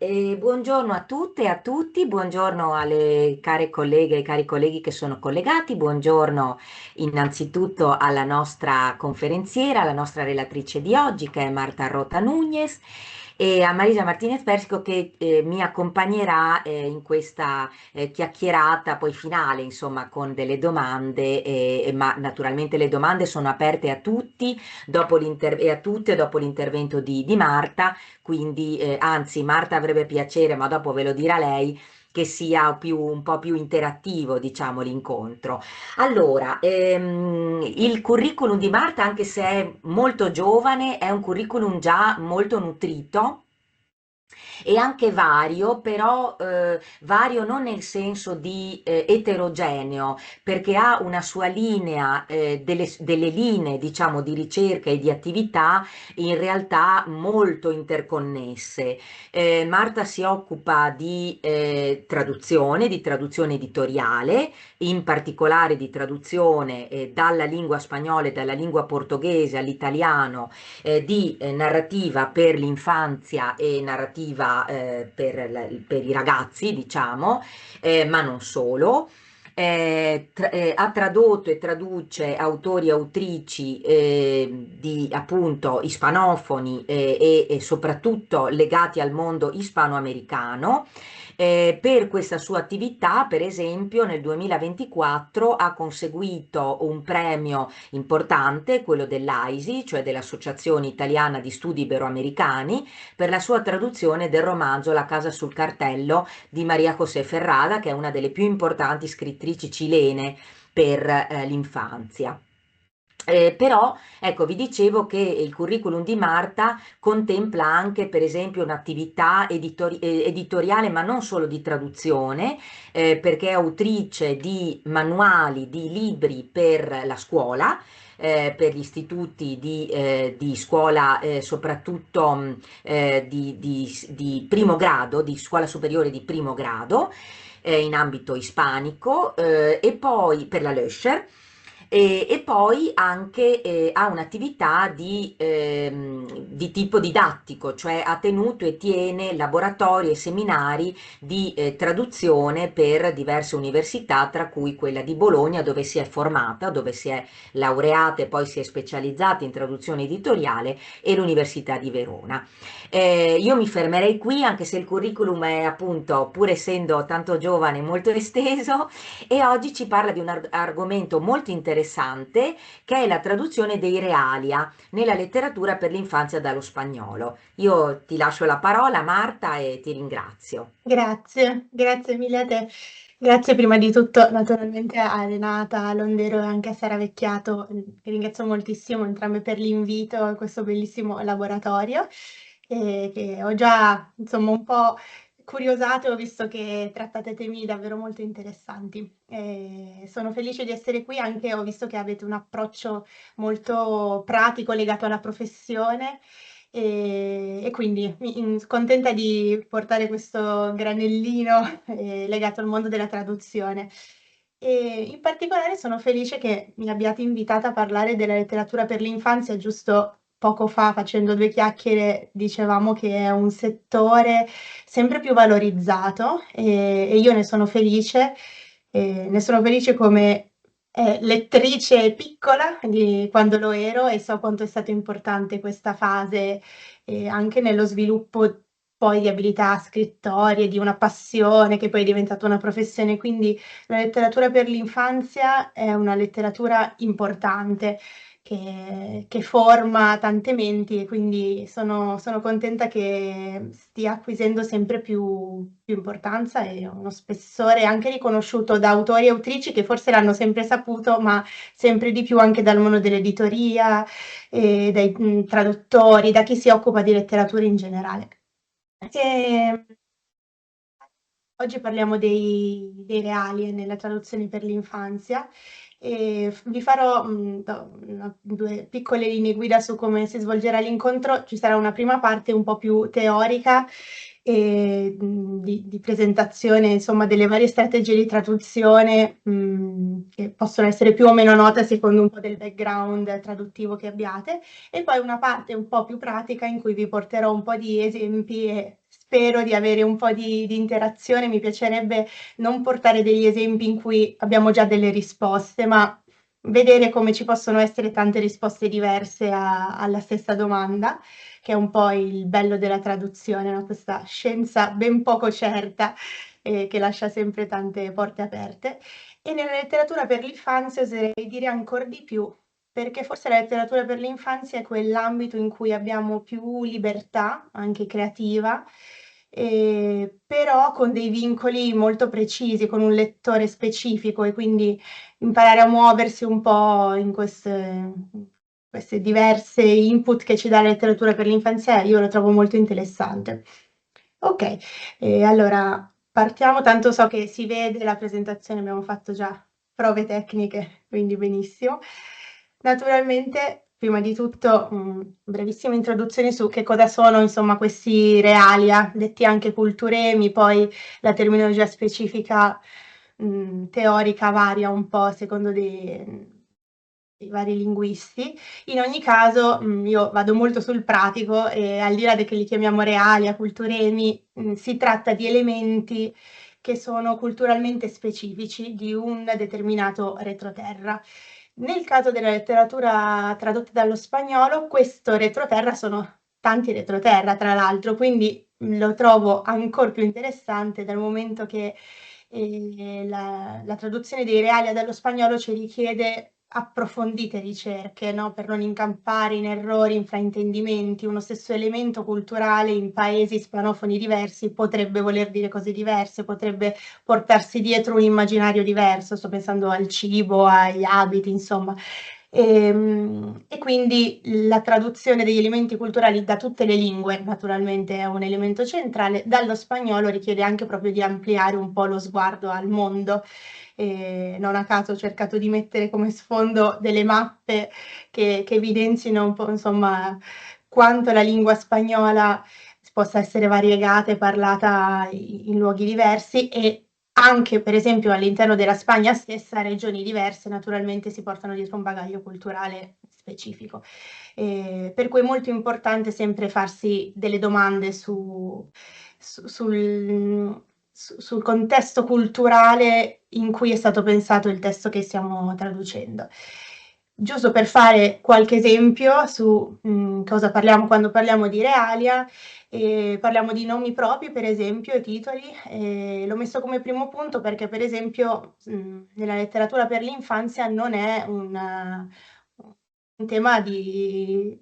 Buongiorno a tutte e a tutti, buongiorno alle care colleghe e cari colleghi che sono collegati, buongiorno innanzitutto alla nostra conferenziera, alla nostra relatrice di oggi che è Marta Rota Núñez e a Marisa Martinez Persico che mi accompagnerà in questa chiacchierata poi finale, insomma, con delle domande, ma naturalmente le domande sono aperte a tutti e a tutte dopo l'intervento di Marta. Quindi, anzi, Marta avrebbe piacere, ma dopo ve lo dirà lei, che sia un po' più interattivo, diciamo, l'incontro. Allora, il curriculum di Marta, anche se è molto giovane, è un curriculum già molto nutrito e anche vario, però vario non nel senso di eterogeneo, perché ha una sua linea, delle linee, diciamo, di ricerca e di attività in realtà molto interconnesse. Marta si occupa di traduzione editoriale, in particolare di traduzione dalla lingua spagnola e dalla lingua portoghese all'italiano di narrativa per l'infanzia e narrativa per i ragazzi, diciamo, ma non solo. Ha tradotto e traduce autori e autrici di appunto ispanofoni e soprattutto legati al mondo ispanoamericano. Per questa sua attività, per esempio, nel 2024 ha conseguito un premio importante, quello dell'AISI, cioè dell'Associazione Italiana di Studi Iberoamericani, per la sua traduzione del romanzo La casa sul cartello di Maria José Ferrada, che è una delle più importanti scrittrici cilene per l'infanzia. Però, ecco, vi dicevo che il curriculum di Marta contempla anche, per esempio, un'attività editoriale, ma non solo di traduzione, perché è autrice di manuali, di libri per la scuola, per gli istituti di scuola, soprattutto di primo grado, di scuola superiore di primo grado, in ambito ispanico, e poi per la Löscher. E poi anche ha un'attività di tipo didattico, cioè ha tenuto e tiene laboratori e seminari di traduzione per diverse università, tra cui quella di Bologna, dove si è formata, dove si è laureata e poi si è specializzata in traduzione editoriale, e l'Università di Verona. Io mi fermerei qui, anche se il curriculum è appunto, pur essendo tanto giovane, molto esteso, e oggi ci parla di un argomento molto interessante che è la traduzione dei realia nella letteratura per l'infanzia dallo spagnolo. Io ti lascio la parola, Marta, e ti ringrazio. Grazie mille a te. Grazie prima di tutto naturalmente a Renata, a Londero e anche a Sara Vecchiato, che ringrazio moltissimo entrambe per l'invito a questo bellissimo laboratorio, che ho già insomma un po' curiosato, ho visto che trattate temi davvero molto interessanti. Sono felice di essere qui, anche ho visto che avete un approccio molto pratico legato alla professione e quindi contenta di portare questo granellino legato al mondo della traduzione. E in particolare sono felice che mi abbiate invitata a parlare della letteratura per l'infanzia, giusto poco fa, facendo due chiacchiere, dicevamo che è un settore sempre più valorizzato e io ne sono felice come lettrice piccola di quando lo ero e so quanto è stato importante questa fase anche nello sviluppo poi di abilità scrittorie, di una passione che poi è diventata una professione. Quindi la letteratura per l'infanzia è una letteratura importante che forma tante menti e quindi sono contenta che stia acquisendo sempre più importanza e uno spessore anche riconosciuto da autori e autrici che forse l'hanno sempre saputo, ma sempre di più anche dal mondo dell'editoria, dai traduttori, da chi si occupa di letteratura in generale. E oggi parliamo dei reali nella traduzione per l'infanzia e vi farò due piccole linee guida su come si svolgerà l'incontro. Ci sarà una prima parte un po' più teorica di presentazione, insomma, delle varie strategie di traduzione che possono essere più o meno note secondo un po' del background traduttivo che abbiate, e poi una parte un po' più pratica in cui vi porterò un po' di esempi e spero di avere un po' di interazione. Mi piacerebbe non portare degli esempi in cui abbiamo già delle risposte, ma vedere come ci possono essere tante risposte diverse alla stessa domanda, che è un po' il bello della traduzione, no? Questa scienza ben poco certa che lascia sempre tante porte aperte. E nella letteratura per l'infanzia oserei dire ancora di più, perché forse la letteratura per l'infanzia è quell'ambito in cui abbiamo più libertà, anche creativa, però con dei vincoli molto precisi, con un lettore specifico e quindi imparare a muoversi un po' in queste diverse input che ci dà la letteratura per l'infanzia, io lo trovo molto interessante. Ok, allora partiamo, tanto so che si vede la presentazione, abbiamo fatto già prove tecniche, quindi benissimo. Naturalmente, prima di tutto, brevissima introduzione su che cosa sono, insomma, questi realia, detti anche culturemi, poi la terminologia specifica, teorica varia un po' a secondo dei vari linguisti. In ogni caso, io vado molto sul pratico e al di là che li chiamiamo realia, culturemi, si tratta di elementi che sono culturalmente specifici di un determinato retroterra. Nel caso della letteratura tradotta dallo spagnolo, questo retroterra sono tanti retroterra, tra l'altro, quindi lo trovo ancora più interessante dal momento che la traduzione dei realia dallo spagnolo ci richiede approfondite ricerche, no? Per non incappare in errori, in fraintendimenti. Uno stesso elemento culturale in paesi ispanofoni diversi potrebbe voler dire cose diverse, potrebbe portarsi dietro un immaginario diverso, sto pensando al cibo, agli abiti, insomma. E quindi la traduzione degli elementi culturali da tutte le lingue, naturalmente è un elemento centrale, dallo spagnolo richiede anche proprio di ampliare un po' lo sguardo al mondo. Non a caso ho cercato di mettere come sfondo delle mappe che evidenzino un po', insomma, quanto la lingua spagnola possa essere variegata e parlata in luoghi diversi e anche per esempio all'interno della Spagna stessa, regioni diverse naturalmente si portano dietro un bagaglio culturale specifico. Per cui è molto importante sempre farsi delle domande sul contesto culturale in cui è stato pensato il testo che stiamo traducendo. Giusto per fare qualche esempio su cosa parliamo quando parliamo di realia, parliamo di nomi propri, per esempio, e titoli. L'ho messo come primo punto perché, per esempio, nella letteratura per l'infanzia non è un tema di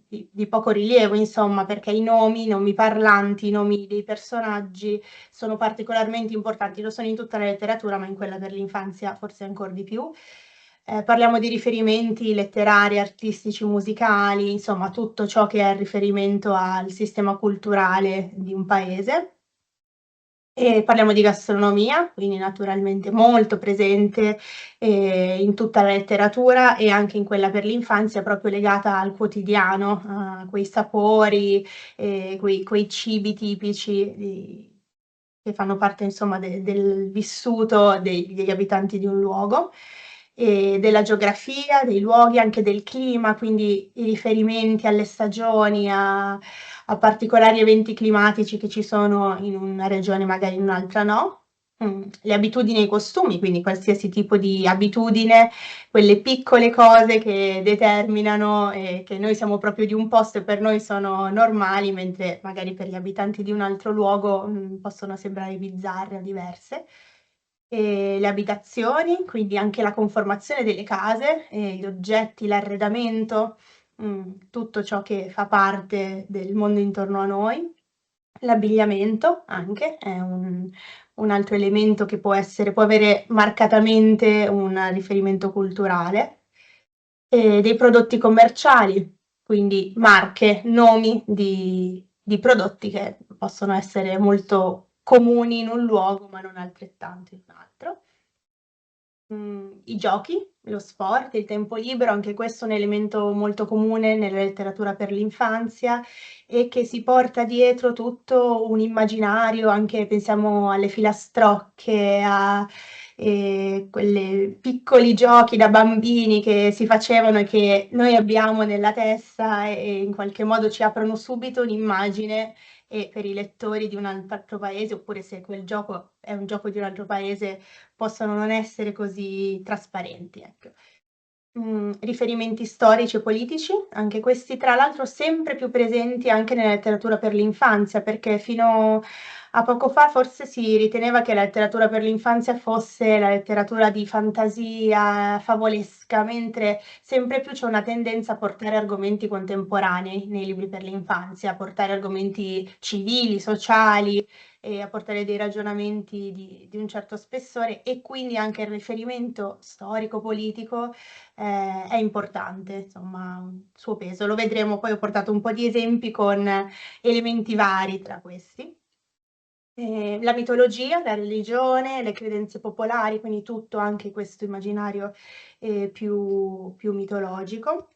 poco rilievo, insomma, perché i nomi parlanti, i nomi dei personaggi sono particolarmente importanti. Lo sono in tutta la letteratura, ma in quella per l'infanzia forse ancora di più. Parliamo di riferimenti letterari, artistici, musicali, insomma tutto ciò che è riferimento al sistema culturale di un paese. E parliamo di gastronomia, quindi naturalmente molto presente in tutta la letteratura e anche in quella per l'infanzia, proprio legata al quotidiano, a quei sapori, quei cibi tipici che fanno parte insomma del vissuto degli abitanti di un luogo, e della geografia, dei luoghi, anche del clima, quindi i riferimenti alle stagioni, a particolari eventi climatici che ci sono in una regione, magari in un'altra no. Le abitudini e i costumi, quindi qualsiasi tipo di abitudine, quelle piccole cose che determinano che noi siamo proprio di un posto e per noi sono normali, mentre magari per gli abitanti di un altro luogo possono sembrare bizzarre o diverse. E le abitazioni, quindi anche la conformazione delle case, gli oggetti, l'arredamento, tutto ciò che fa parte del mondo intorno a noi. L'abbigliamento anche è un altro elemento che può avere marcatamente un riferimento culturale. Dei prodotti commerciali, quindi marche, nomi di prodotti che possono essere molto comuni in un luogo, ma non altrettanto in un altro. I giochi, lo sport, il tempo libero, anche questo è un elemento molto comune nella letteratura per l'infanzia e che si porta dietro tutto un immaginario, anche pensiamo alle filastrocche, quelle piccoli giochi da bambini che si facevano e che noi abbiamo nella testa e in qualche modo ci aprono subito un'immagine e per i lettori di un altro paese, oppure se quel gioco è un gioco di un altro paese, possono non essere così trasparenti, ecco. Riferimenti storici e politici, anche questi tra l'altro sempre più presenti anche nella letteratura per l'infanzia, perché fino a poco fa forse si riteneva che la letteratura per l'infanzia fosse la letteratura di fantasia favolesca, mentre sempre più c'è una tendenza a portare argomenti contemporanei nei libri per l'infanzia, a portare argomenti civili, sociali e a portare dei ragionamenti di un certo spessore, e quindi anche il riferimento storico-politico è importante, insomma, ha un suo peso. Lo vedremo, poi ho portato un po' di esempi con elementi vari tra questi. La mitologia, la religione, le credenze popolari, quindi tutto, anche questo immaginario più mitologico.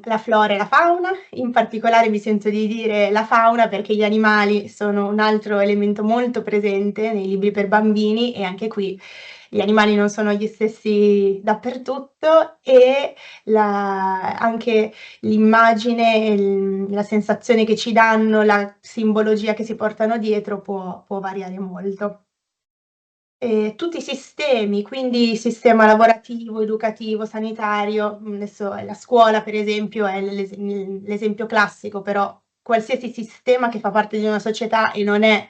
La flora e la fauna, in particolare mi sento di dire la fauna perché gli animali sono un altro elemento molto presente nei libri per bambini, e anche qui gli animali non sono gli stessi dappertutto, e anche l'immagine, la sensazione che ci danno, la simbologia che si portano dietro può variare molto. Tutti i sistemi, quindi sistema lavorativo, educativo, sanitario, adesso la scuola per esempio è l'esempio classico, però qualsiasi sistema che fa parte di una società e non è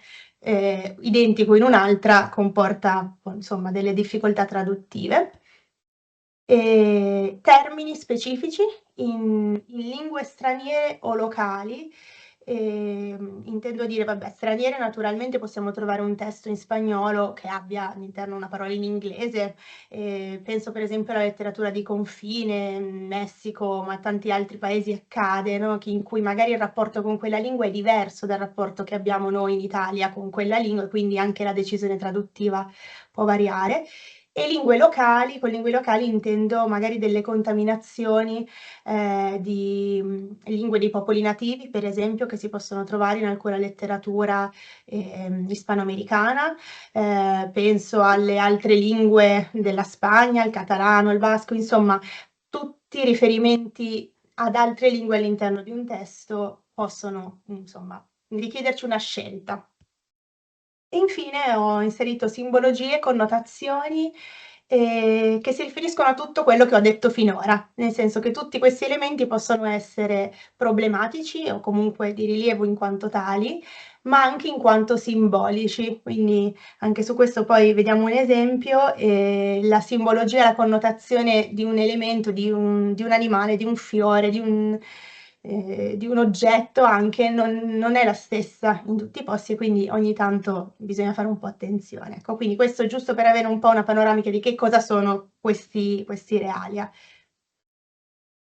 identico in un'altra comporta insomma delle difficoltà traduttive. Termini specifici in lingue straniere o locali, intendo dire, vabbè, straniere naturalmente possiamo trovare un testo in spagnolo che abbia all'interno una parola in inglese, penso per esempio alla letteratura di confine, in Messico, ma tanti altri paesi accade, no? In cui magari il rapporto con quella lingua è diverso dal rapporto che abbiamo noi in Italia con quella lingua, e quindi anche la decisione traduttiva può variare. E lingue locali, con lingue locali intendo magari delle contaminazioni di lingue dei popoli nativi, per esempio, che si possono trovare in alcuna letteratura ispanoamericana. Penso alle altre lingue della Spagna, il catalano, il basco, insomma, tutti i riferimenti ad altre lingue all'interno di un testo possono, insomma, richiederci una scelta. E infine ho inserito simbologie e connotazioni che si riferiscono a tutto quello che ho detto finora, nel senso che tutti questi elementi possono essere problematici o comunque di rilievo in quanto tali, ma anche in quanto simbolici. Quindi anche su questo poi vediamo un esempio: la simbologia, la connotazione di un elemento, di un animale, di un fiore, di un oggetto anche, non è la stessa in tutti i posti, e quindi ogni tanto bisogna fare un po' attenzione. Ecco, quindi questo è giusto per avere un po' una panoramica di che cosa sono questi realia.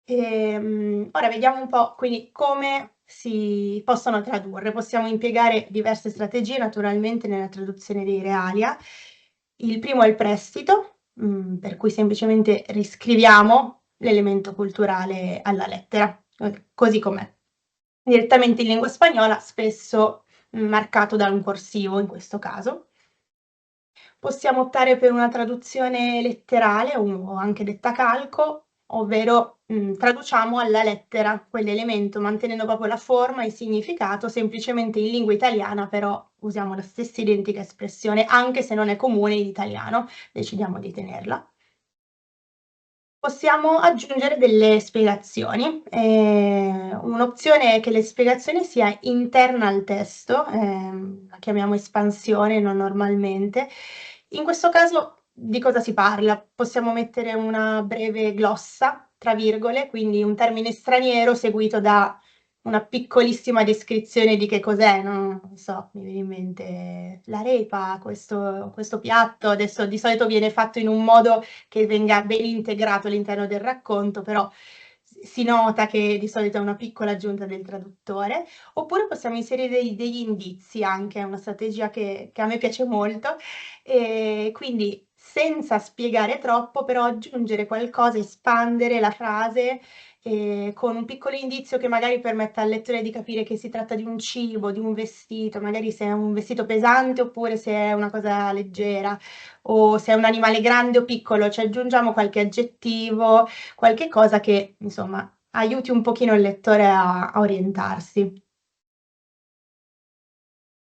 Ora vediamo un po' quindi come si possono tradurre. Possiamo impiegare diverse strategie naturalmente nella traduzione dei realia. Il primo è il prestito, per cui semplicemente riscriviamo l'elemento culturale alla lettera, così com'è. Direttamente in lingua spagnola, spesso marcato da un corsivo in questo caso. Possiamo optare per una traduzione letterale o anche detta calco, ovvero traduciamo alla lettera quell'elemento mantenendo proprio la forma e il significato, semplicemente in lingua italiana, però usiamo la stessa identica espressione, anche se non è comune in italiano, decidiamo di tenerla. Possiamo aggiungere delle spiegazioni. Un'opzione è che le spiegazioni sia interna al testo, la chiamiamo espansione non normalmente. In questo caso di cosa si parla? Possiamo mettere una breve glossa, tra virgole, quindi un termine straniero seguito da una piccolissima descrizione di che cos'è, non so, mi viene in mente l'arepa, questo piatto, adesso di solito viene fatto in un modo che venga ben integrato all'interno del racconto, però si nota che di solito è una piccola aggiunta del traduttore. Oppure possiamo inserire degli indizi anche, è una strategia che a me piace molto, e quindi senza spiegare troppo, però aggiungere qualcosa, espandere la frase con un piccolo indizio che magari permetta al lettore di capire che si tratta di un cibo, di un vestito, magari se è un vestito pesante oppure se è una cosa leggera, o se è un animale grande o piccolo, ci aggiungiamo qualche aggettivo, qualche cosa che insomma aiuti un pochino il lettore a orientarsi.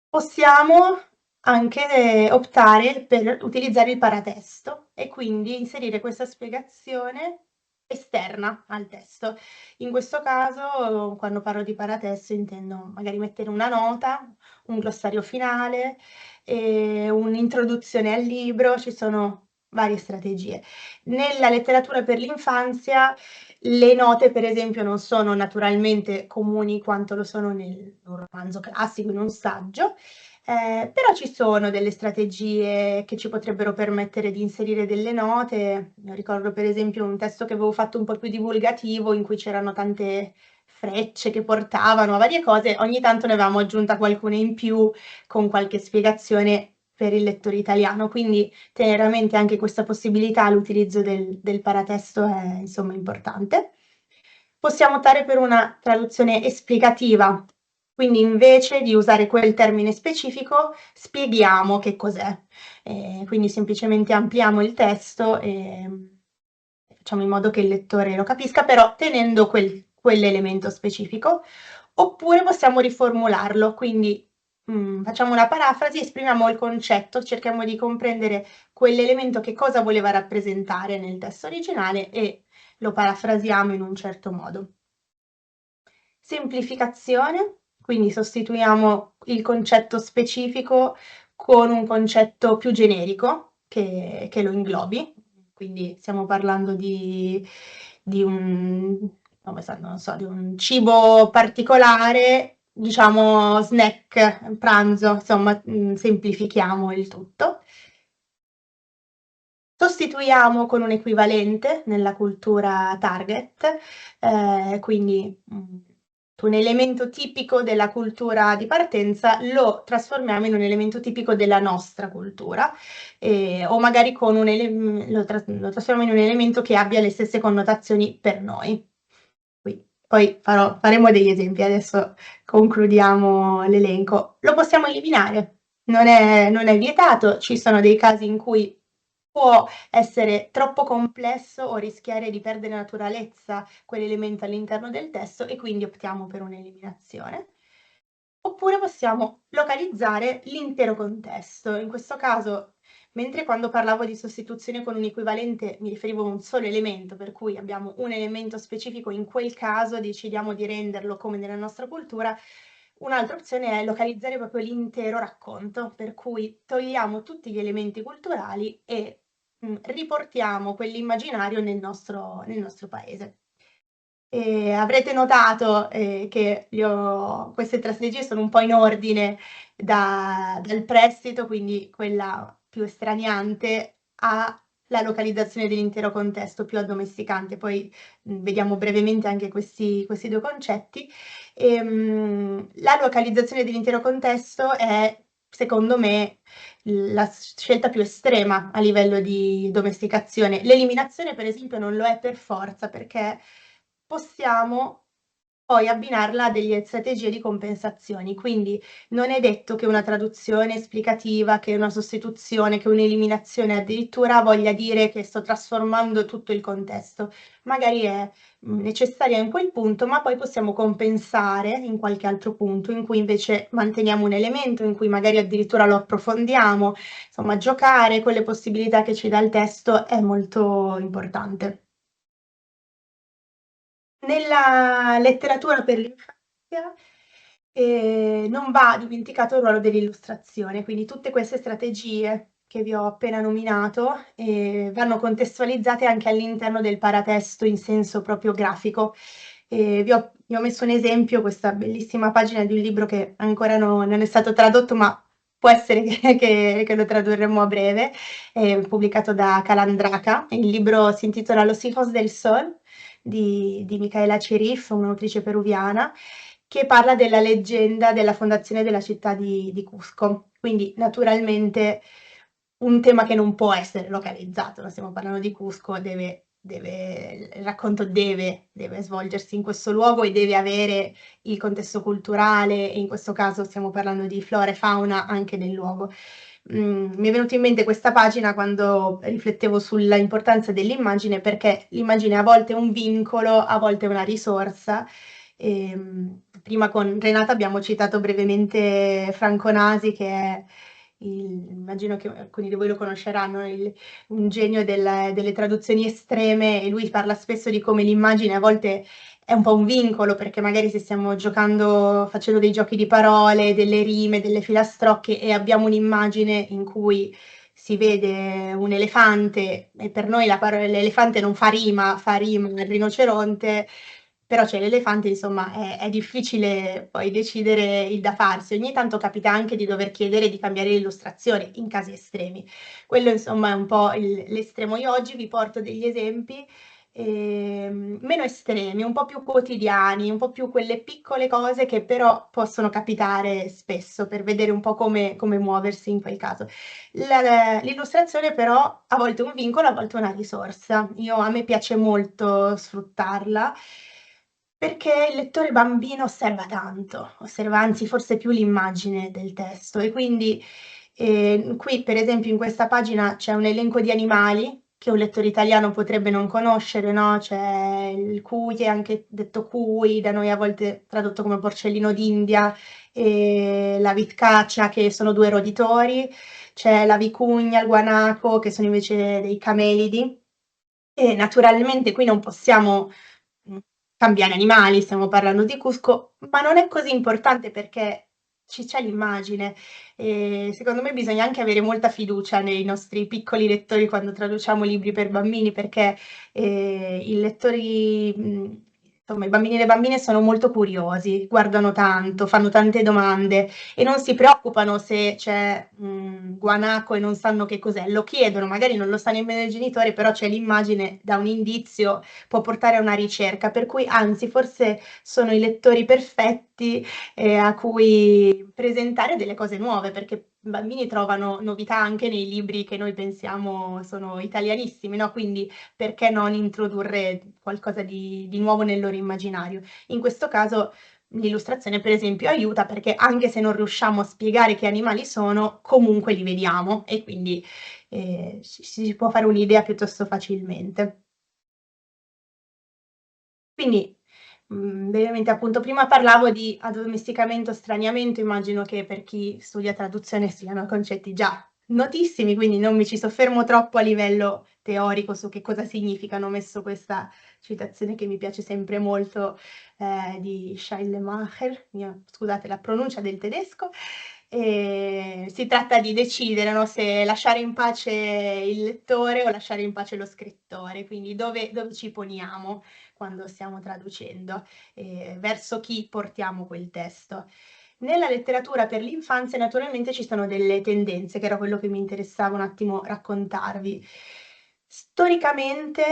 Possiamo anche optare per utilizzare il paratesto e quindi inserire questa spiegazione esterna al testo. In questo caso, quando parlo di paratesto, intendo magari mettere una nota, un glossario finale, un'introduzione al libro, ci sono varie strategie. Nella letteratura per l'infanzia le note, per esempio, non sono naturalmente comuni quanto lo sono in un romanzo classico, in un saggio, però ci sono delle strategie che ci potrebbero permettere di inserire delle note. Io ricordo per esempio un testo che avevo fatto un po' più divulgativo, in cui c'erano tante frecce che portavano a varie cose, ogni tanto ne avevamo aggiunta qualcuna in più con qualche spiegazione per il lettore italiano, quindi tenere a mente anche questa possibilità, l'utilizzo del paratesto è insomma importante. Possiamo optare per una traduzione esplicativa, quindi invece di usare quel termine specifico spieghiamo che cos'è. Quindi semplicemente ampliamo il testo e facciamo in modo che il lettore lo capisca, però tenendo quell'elemento specifico. Oppure possiamo riformularlo, quindi facciamo una parafrasi, esprimiamo il concetto, cerchiamo di comprendere quell'elemento che cosa voleva rappresentare nel testo originale e lo parafrasiamo in un certo modo. Semplificazione, quindi sostituiamo il concetto specifico con un concetto più generico che lo inglobi, quindi stiamo parlando di un, non so, di un cibo particolare, diciamo snack, pranzo, insomma, semplifichiamo il tutto. Sostituiamo con un equivalente nella cultura target, quindi un elemento tipico della cultura di partenza lo trasformiamo in un elemento tipico della nostra cultura, o magari con lo trasformiamo in un elemento che abbia le stesse connotazioni per noi. Poi faremo degli esempi, adesso concludiamo l'elenco. Lo possiamo eliminare, non è vietato, ci sono dei casi in cui può essere troppo complesso o rischiare di perdere naturalezza quell'elemento all'interno del testo e quindi optiamo per un'eliminazione. Oppure possiamo localizzare l'intero contesto. In questo caso, mentre quando parlavo di sostituzione con un equivalente mi riferivo a un solo elemento, per cui abbiamo un elemento specifico, in quel caso decidiamo di renderlo come nella nostra cultura, un'altra opzione è localizzare proprio l'intero racconto, per cui togliamo tutti gli elementi culturali e riportiamo quell'immaginario nel nostro paese. Avrete notato che queste tre strategie sono un po' in ordine dal prestito, quindi quella più estraniante, alla localizzazione dell'intero contesto più addomesticante. Poi vediamo brevemente anche questi due concetti. La localizzazione dell'intero contesto è, secondo me, la scelta più estrema a livello di domesticazione. L'eliminazione, per esempio, non lo è per forza, perché possiamo poi abbinarla a delle strategie di compensazioni. Quindi non è detto che una traduzione esplicativa, che una sostituzione, che un'eliminazione addirittura voglia dire che sto trasformando tutto il contesto. Magari è necessaria in quel punto, ma poi possiamo compensare in qualche altro punto in cui invece manteniamo un elemento, in cui magari addirittura lo approfondiamo. Insomma, giocare con le possibilità che ci dà il testo è molto importante. Nella letteratura per l'infanzia non va dimenticato il ruolo dell'illustrazione, quindi tutte queste strategie che vi ho appena nominato vanno contestualizzate anche all'interno del paratesto in senso proprio grafico. Vi ho messo un esempio, questa bellissima pagina di un libro che ancora non è stato tradotto, ma può essere che lo tradurremo a breve, pubblicato da Calandraca. Il libro si intitola Los hijos del sol di Micaela Cerif, un'autrice peruviana, che parla della leggenda della fondazione della città di Cusco. Quindi naturalmente un tema che non può essere localizzato, stiamo parlando di Cusco, deve il racconto deve svolgersi in questo luogo e deve avere il contesto culturale, e in questo caso stiamo parlando di flora e fauna anche del luogo. Mi è venuto in mente questa pagina quando riflettevo sulla importanza dell'immagine, perché l'immagine a volte è un vincolo, a volte è una risorsa. Prima con Renata abbiamo citato brevemente Franco Nasi, che è immagino che alcuni di voi lo conosceranno, un genio delle traduzioni estreme, e lui parla spesso di come l'immagine a volte è un po' un vincolo, perché magari se stiamo giocando, facendo dei giochi di parole, delle rime, delle filastrocche e abbiamo un'immagine in cui si vede un elefante e per noi la parola l'elefante non fa rima il rinoceronte, però c'è l'elefante, insomma, è difficile poi decidere il da farsi. Ogni tanto capita anche di dover chiedere di cambiare l'illustrazione in casi estremi. Quello, insomma, è un po' l'estremo. Io oggi vi porto degli esempi meno estremi, un po' più quotidiani, un po' più quelle piccole cose che però possono capitare spesso, per vedere un po' come muoversi in quel caso. L'illustrazione però a volte è un vincolo, a volte è una risorsa. A me piace molto sfruttarla perché il lettore bambino osserva tanto, osserva anzi forse più l'immagine del testo, e quindi qui per esempio in questa pagina c'è un elenco di animali che un lettore italiano potrebbe non conoscere, no? C'è il cuy, anche detto cuy, da noi a volte tradotto come porcellino d'India, e la vitcaccia, che sono due roditori, c'è la vicugna, il guanaco, che sono invece dei camelidi. E naturalmente qui non possiamo cambiare animali, stiamo parlando di Cusco, ma non è così importante perché ci c'è l'immagine. E secondo me bisogna anche avere molta fiducia nei nostri piccoli lettori quando traduciamo libri per bambini, perché i lettori, insomma, i bambini e le bambine sono molto curiosi, guardano tanto, fanno tante domande e non si preoccupano se c'è un guanaco e non sanno che cos'è, lo chiedono, magari non lo sa nemmeno il genitore, però c'è l'immagine, dà un indizio, può portare a una ricerca, per cui anzi forse sono i lettori perfetti a cui presentare delle cose nuove, perché i bambini trovano novità anche nei libri che noi pensiamo sono italianissimi, no? Quindi perché non introdurre qualcosa di nuovo nel loro immaginario? In questo caso l'illustrazione, per esempio, aiuta perché anche se non riusciamo a spiegare che animali sono, comunque li vediamo e quindi si può fare un'idea piuttosto facilmente. Quindi, brevemente, appunto, prima parlavo di addomesticamento, straniamento, immagino che per chi studia traduzione siano concetti già notissimi, quindi non mi ci soffermo troppo a livello teorico su che cosa significano. Ho messo questa citazione che mi piace sempre molto, di Schleiermacher, scusate la pronuncia del tedesco. Si tratta di decidere, no, se lasciare in pace il lettore o lasciare in pace lo scrittore, quindi dove ci poniamo quando stiamo traducendo, verso chi portiamo quel testo. Nella letteratura per l'infanzia naturalmente ci sono delle tendenze, che era quello che mi interessava un attimo raccontarvi. Storicamente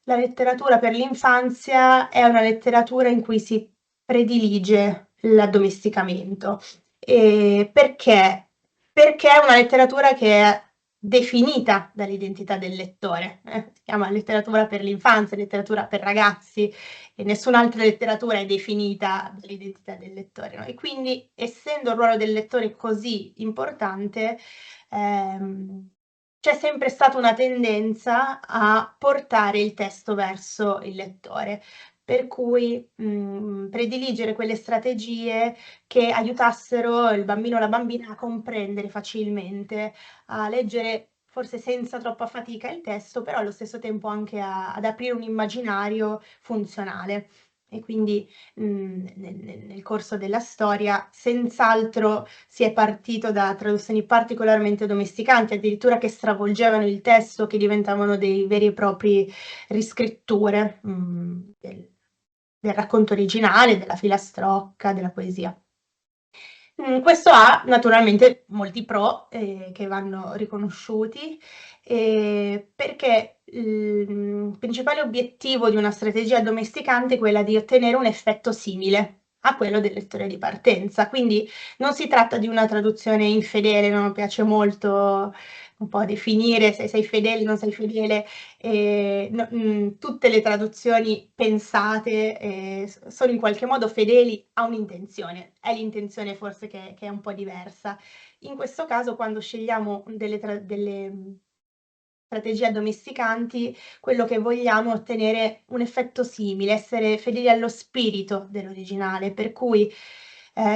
la letteratura per l'infanzia è una letteratura in cui si predilige l'addomesticamento. Perché? Perché è una letteratura che è definita dall'identità del lettore. Si chiama letteratura per l'infanzia, letteratura per ragazzi, e nessun'altra letteratura è definita dall'identità del lettore. No? E quindi, essendo il ruolo del lettore così importante, c'è sempre stata una tendenza a portare il testo verso il lettore, per cui prediligere quelle strategie che aiutassero il bambino o la bambina a comprendere facilmente, a leggere forse senza troppa fatica il testo, però allo stesso tempo anche ad aprire un immaginario funzionale. E quindi nel corso della storia senz'altro si è partito da traduzioni particolarmente domesticanti, addirittura che stravolgevano il testo, che diventavano dei veri e propri riscritture del racconto originale, della filastrocca, della poesia. Questo ha naturalmente molti pro, che vanno riconosciuti, perché il principale obiettivo di una strategia addomesticante è quella di ottenere un effetto simile a quello del lettore di partenza. Quindi non si tratta di una traduzione infedele, non mi piace molto un po' definire se sei fedele, non sei fedele, tutte le traduzioni pensate sono in qualche modo fedeli a un'intenzione, è l'intenzione forse che è un po' diversa. In questo caso quando scegliamo delle strategie addomesticanti, quello che vogliamo è ottenere un effetto simile, essere fedeli allo spirito dell'originale, per cui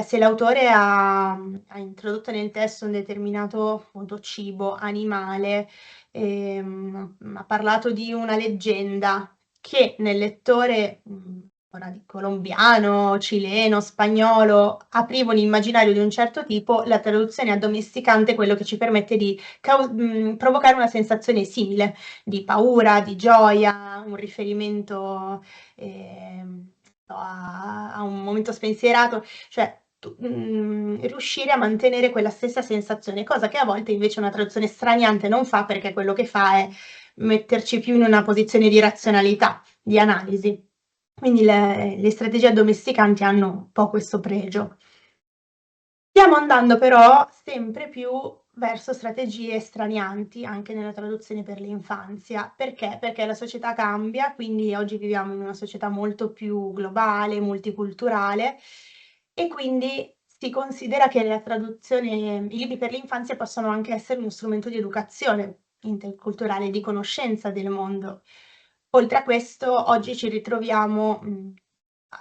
se l'autore ha introdotto nel testo un determinato appunto cibo, animale, ha parlato di una leggenda che nel lettore, ora di colombiano, cileno, spagnolo, apriva un immaginario di un certo tipo, la traduzione addomesticante è quello che ci permette di provocare una sensazione simile, di paura, di gioia, un riferimento a un momento spensierato, cioè riuscire a mantenere quella stessa sensazione, cosa che a volte invece una traduzione straniante non fa, perché quello che fa è metterci più in una posizione di razionalità, di analisi. Quindi le strategie addomesticanti hanno un po' questo pregio. Stiamo andando però sempre più verso strategie stranianti anche nella traduzione per l'infanzia. Perché? Perché la società cambia, quindi oggi viviamo in una società molto più globale, multiculturale e quindi si considera che la traduzione, i libri per l'infanzia possono anche essere uno strumento di educazione interculturale, di conoscenza del mondo. Oltre a questo, oggi ci ritroviamo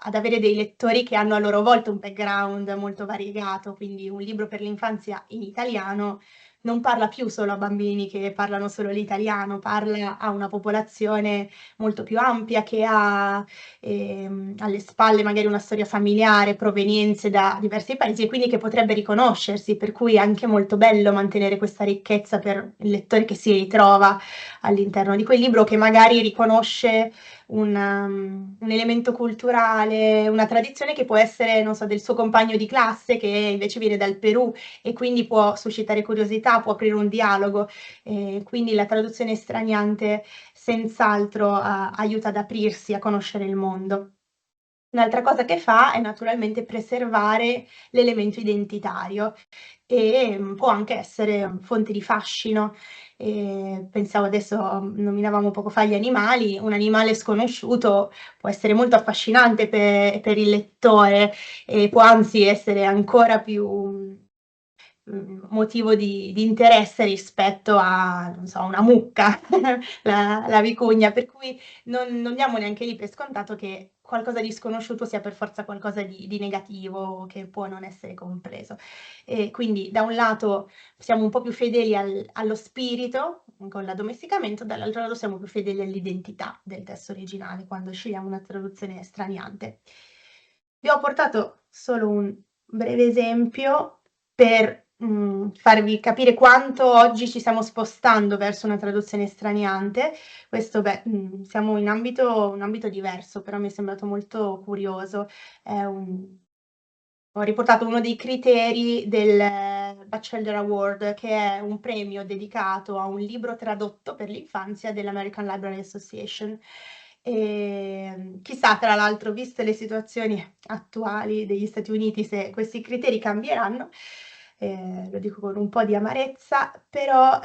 ad avere dei lettori che hanno a loro volta un background molto variegato, quindi un libro per l'infanzia in italiano non parla più solo a bambini che parlano solo l'italiano, parla a una popolazione molto più ampia che ha alle spalle magari una storia familiare, provenienze da diversi paesi e quindi che potrebbe riconoscersi, per cui è anche molto bello mantenere questa ricchezza per il lettore che si ritrova all'interno di quel libro, che magari riconosce un elemento culturale, una tradizione che può essere, non so, del suo compagno di classe che invece viene dal Perù e quindi può suscitare curiosità, può aprire un dialogo. Quindi la traduzione straniante senz'altro aiuta ad aprirsi a conoscere il mondo. Un'altra cosa che fa è naturalmente preservare l'elemento identitario e può anche essere fonte di fascino. Pensavo adesso, nominavamo poco fa gli animali, un animale sconosciuto può essere molto affascinante per il lettore e può anzi essere ancora più motivo di interesse rispetto a, non so, una mucca, la vicugna, per cui non diamo neanche lì per scontato che qualcosa di sconosciuto sia per forza qualcosa di negativo che può non essere compreso. E quindi da un lato siamo un po' più fedeli allo spirito con l'addomesticamento, dall'altro lato siamo più fedeli all'identità del testo originale quando scegliamo una traduzione straniante. Vi ho portato solo un breve esempio per farvi capire quanto oggi ci stiamo spostando verso una traduzione straniante. Questo, siamo in un ambito diverso, però mi è sembrato molto curioso. Ho riportato uno dei criteri del Batchelder Award, che è un premio dedicato a un libro tradotto per l'infanzia dell'American Library Association. Chissà, tra l'altro, viste le situazioni attuali degli Stati Uniti, se questi criteri cambieranno, lo dico con un po' di amarezza, però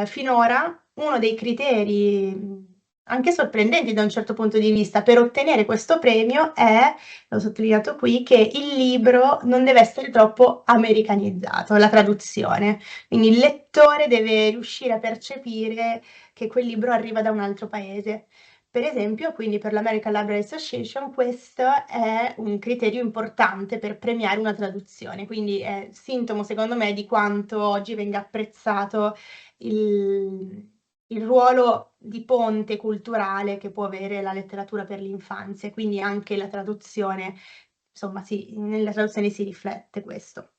finora uno dei criteri anche sorprendenti da un certo punto di vista per ottenere questo premio è, l'ho sottolineato qui, che il libro non deve essere troppo americanizzato, la traduzione. Quindi il lettore deve riuscire a percepire che quel libro arriva da un altro paese. Per esempio, quindi per l'American Library Association questo è un criterio importante per premiare una traduzione, quindi è sintomo secondo me di quanto oggi venga apprezzato il ruolo di ponte culturale che può avere la letteratura per l'infanzia, e quindi anche la traduzione, insomma nella traduzione si riflette questo.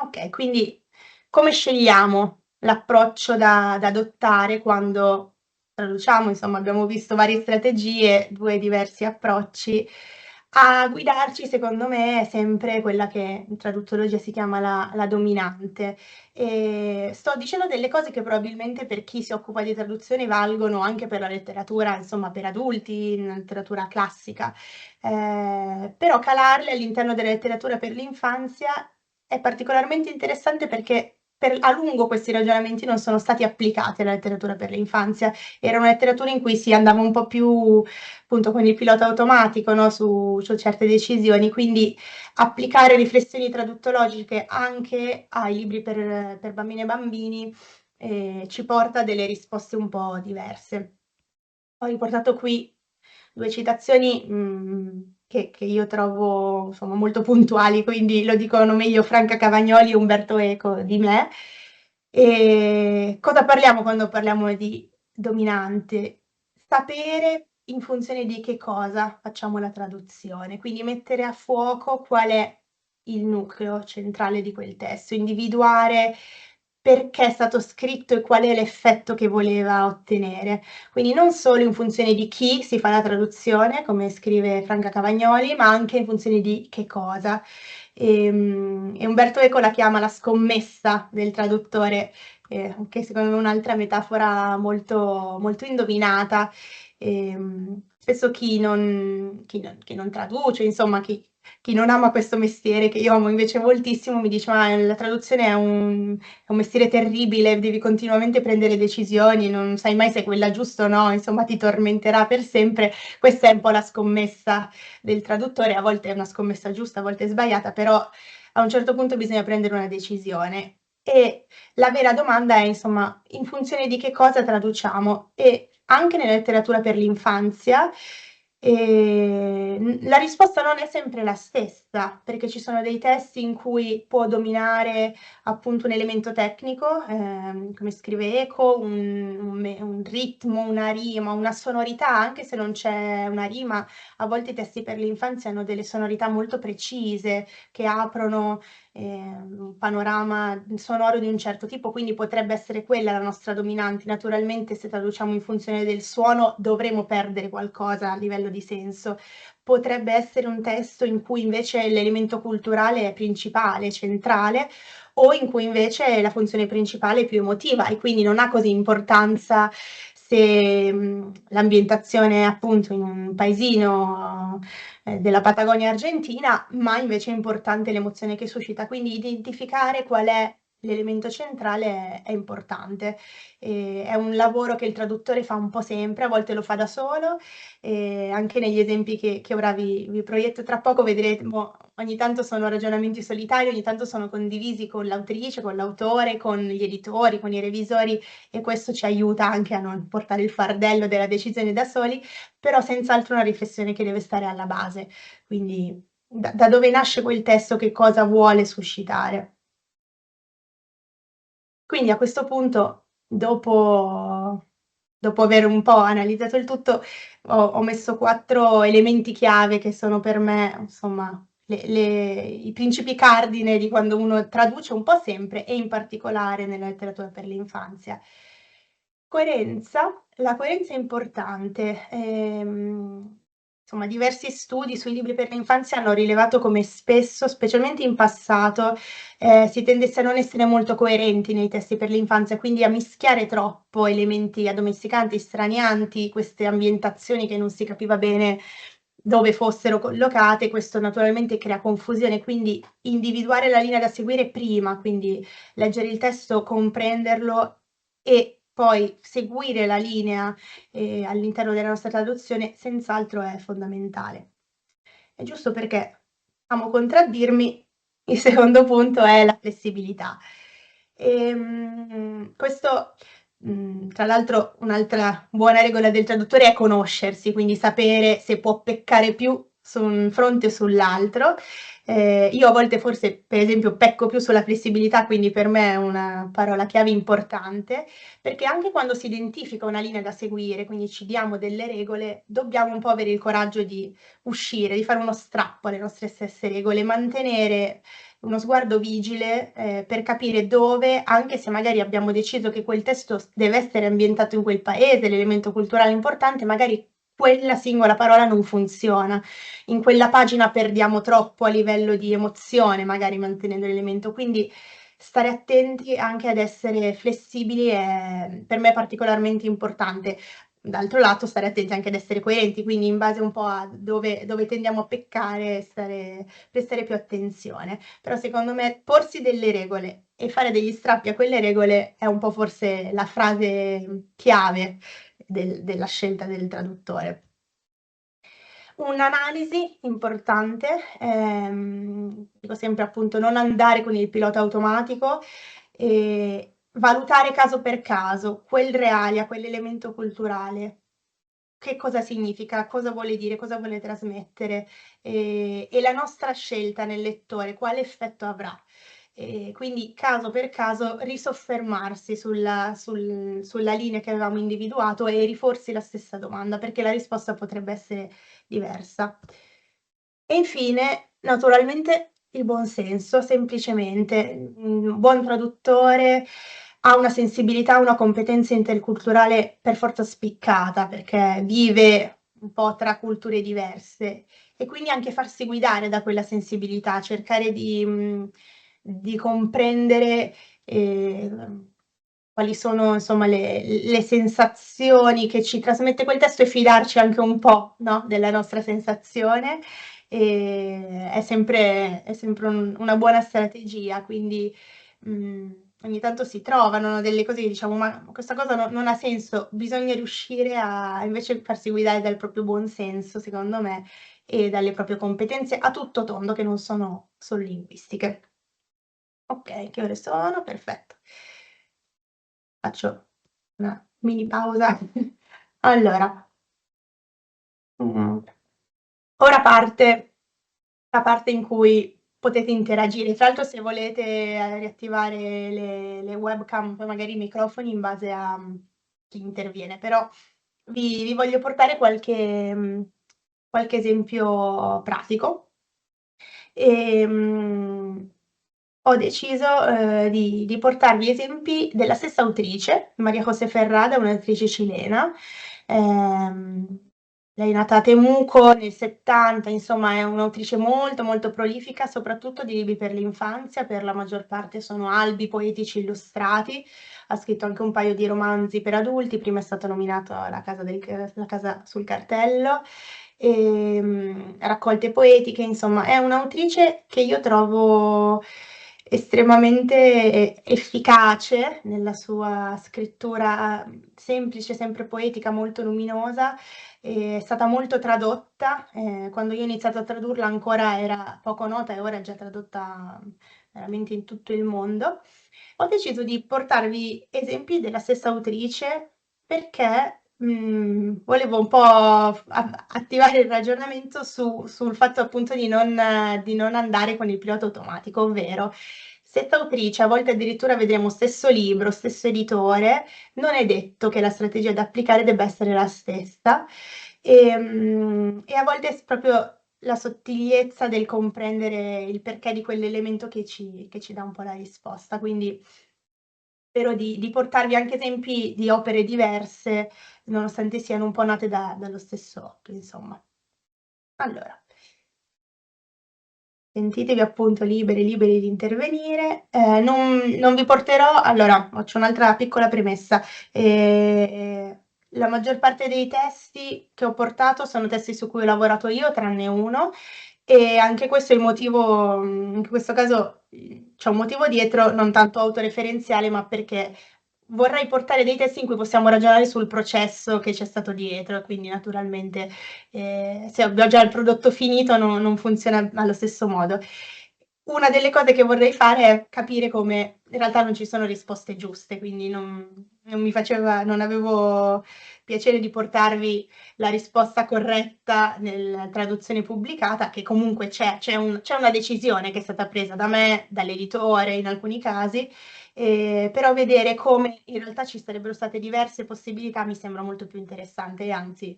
Okay, quindi come scegliamo l'approccio da adottare quando traduciamo? Insomma, abbiamo visto varie strategie, 2 diversi approcci. A guidarci, secondo me, è sempre quella che in traduttologia si chiama la dominante. Sto dicendo delle cose che probabilmente per chi si occupa di traduzione valgono anche per la letteratura, insomma, per adulti, in letteratura classica. Però calarle all'interno della letteratura per l'infanzia è particolarmente interessante perché a lungo questi ragionamenti non sono stati applicati alla letteratura per l'infanzia. Era una letteratura in cui si andava un po' più appunto con il pilota automatico, no, su certe decisioni, quindi applicare riflessioni traduttologiche anche ai libri per bambine e bambini ci porta a delle risposte un po' diverse. Ho riportato qui due citazioni che io trovo insomma, molto puntuali, quindi lo dicono meglio Franca Cavagnoli e Umberto Eco di me. E cosa parliamo quando parliamo di dominante? Sapere in funzione di che cosa facciamo la traduzione, quindi mettere a fuoco qual è il nucleo centrale di quel testo, individuare perché è stato scritto e qual è l'effetto che voleva ottenere. Quindi non solo in funzione di chi si fa la traduzione, come scrive Franca Cavagnoli, ma anche in funzione di che cosa. E Umberto Eco la chiama la scommessa del traduttore, che secondo me è un'altra metafora molto, molto indovinata. Spesso chi non traduce, insomma, chi non ama questo mestiere, che io amo invece moltissimo, mi dice: Ma la traduzione è un mestiere terribile, devi continuamente prendere decisioni, non sai mai se è quella giusta o no, insomma, ti tormenterà per sempre. Questa è un po' la scommessa del traduttore, a volte è una scommessa giusta, a volte è sbagliata, però a un certo punto bisogna prendere una decisione. E la vera domanda è, insomma, in funzione di che cosa traduciamo? E anche nella letteratura per l'infanzia, la risposta non è sempre la stessa, perché ci sono dei testi in cui può dominare appunto un elemento tecnico, come scrive Eco, un ritmo, una rima, una sonorità, anche se non c'è una rima, a volte i testi per l'infanzia hanno delle sonorità molto precise che aprono un panorama sonoro di un certo tipo, quindi potrebbe essere quella la nostra dominante. Naturalmente, se traduciamo in funzione del suono, dovremo perdere qualcosa a livello di senso. Potrebbe essere un testo in cui invece l'elemento culturale è principale, centrale, o in cui invece la funzione principale è più emotiva e quindi non ha così importanza se l'ambientazione è appunto in un paesino della Patagonia argentina, ma invece è importante l'emozione che suscita. Quindi identificare qual è l'elemento centrale è importante. È un lavoro che il traduttore fa un po' sempre, a volte lo fa da solo, anche negli esempi che ora vi proietto tra poco vedremo, ogni tanto sono ragionamenti solitari, ogni tanto sono condivisi con l'autrice, con l'autore, con gli editori, con i revisori e questo ci aiuta anche a non portare il fardello della decisione da soli, però senz'altro una riflessione che deve stare alla base, quindi da dove nasce quel testo, che cosa vuole suscitare. Quindi a questo punto, dopo aver un po' analizzato il tutto, ho messo 4 elementi chiave che sono per me, insomma, i principi cardine di quando uno traduce un po' sempre e in particolare nella letteratura per l'infanzia. Coerenza, la coerenza è importante. Insomma, diversi studi sui libri per l'infanzia hanno rilevato come spesso, specialmente in passato, si tendesse a non essere molto coerenti nei testi per l'infanzia, quindi a mischiare troppo elementi addomesticanti, stranianti, queste ambientazioni che non si capiva bene dove fossero collocate. Questo naturalmente crea confusione, quindi individuare la linea da seguire prima, quindi leggere il testo, comprenderlo e poi seguire la linea all'interno della nostra traduzione senz'altro è fondamentale. È giusto perché, amo contraddirmi, il secondo punto è la flessibilità. Questo, tra l'altro, un'altra buona regola del traduttore è conoscersi, quindi sapere se può peccare più su un fronte o sull'altro. Io a volte forse, per esempio, pecco più sulla flessibilità, quindi per me è una parola chiave importante, perché anche quando si identifica una linea da seguire, quindi ci diamo delle regole, dobbiamo un po' avere il coraggio di uscire, di fare uno strappo alle nostre stesse regole, mantenere uno sguardo vigile per capire dove, anche se magari abbiamo deciso che quel testo deve essere ambientato in quel paese, l'elemento culturale importante, magari quella singola parola non funziona. In quella pagina perdiamo troppo a livello di emozione, magari mantenendo l'elemento. Quindi stare attenti anche ad essere flessibili è per me particolarmente importante. D'altro lato stare attenti anche ad essere coerenti, quindi in base un po' a dove tendiamo a peccare, prestare più attenzione. Però secondo me porsi delle regole e fare degli strappi a quelle regole è un po' forse la frase chiave della scelta del traduttore. Un'analisi importante, dico sempre appunto non andare con il pilota automatico, valutare caso per caso quel realia, quell'elemento culturale. Che cosa significa, cosa vuole dire, cosa vuole trasmettere, e la nostra scelta nel lettore quale effetto avrà. Quindi caso per caso risoffermarsi sulla linea che avevamo individuato e riporsi la stessa domanda, perché la risposta potrebbe essere diversa. E infine, naturalmente, il buon senso, semplicemente. Un buon traduttore ha una sensibilità, una competenza interculturale per forza spiccata, perché vive un po' tra culture diverse e quindi anche farsi guidare da quella sensibilità, cercare di comprendere, quali sono insomma le sensazioni che ci trasmette quel testo e fidarci anche un po', no, della nostra sensazione, è sempre una buona strategia, quindi ogni tanto si trovano delle cose che diciamo: "Ma questa cosa non ha senso", bisogna riuscire a invece farsi guidare dal proprio buon senso, secondo me, e dalle proprie competenze a tutto tondo, che non sono solo linguistiche. Okay, che ore sono? Perfetto. Faccio una mini pausa. Allora, mhmm, ora parte la parte in cui potete interagire. Tra l'altro se volete riattivare le webcam, poi magari i microfoni in base a, chi interviene, però vi voglio portare qualche esempio pratico. Ehm, Ho deciso, di portarvi esempi della stessa autrice, María José Ferrada, un'autrice cilena. Ehm, Lei è nata a Temuco nel '70, insomma è un'autrice molto, molto prolifica, soprattutto di libri per l'infanzia, per la maggior parte sono albi poetici illustrati. Ha scritto anche un paio di romanzi per adulti, prima è stato nominato La casa sul cartello, raccolte poetiche, insomma è un'autrice che io trovo estremamente efficace nella sua scrittura, semplice, sempre poetica, molto luminosa. È stata molto tradotta, quando io ho iniziato a tradurla ancora era poco nota e ora è già tradotta veramente in tutto il mondo. Ho deciso di portarvi esempi della stessa autrice perché, volevo un po' attivare il ragionamento sul fatto appunto di non andare con il pilota automatico, ovvero stessa autrice, a volte addirittura vedremo stesso libro, stesso editore, non è detto che la strategia da applicare debba essere la stessa, e a volte è proprio la sottigliezza del comprendere il perché di quell'elemento che ci dà un po' la risposta. Quindi spero di portarvi anche esempi di opere diverse, nonostante siano un po' nate dallo stesso auto, insomma. Allora, sentitevi appunto liberi di intervenire. Non vi porterò allora, faccio un'altra piccola premessa. La maggior parte dei testi che ho portato sono testi su cui ho lavorato io, tranne uno, e anche questo è il motivo, in questo caso, c'è un motivo dietro, non tanto autoreferenziale, ma perché vorrei portare dei testi in cui possiamo ragionare sul processo che c'è stato dietro, e quindi naturalmente, se ho già il prodotto finito non funziona allo stesso modo. Una delle cose che vorrei fare è capire come in realtà non ci sono risposte giuste, quindi non avevo piacere di portarvi la risposta corretta nella traduzione pubblicata, che comunque c'è una decisione che è stata presa da me, dall'editore in alcuni casi, però vedere come in realtà ci sarebbero state diverse possibilità mi sembra molto più interessante e anzi,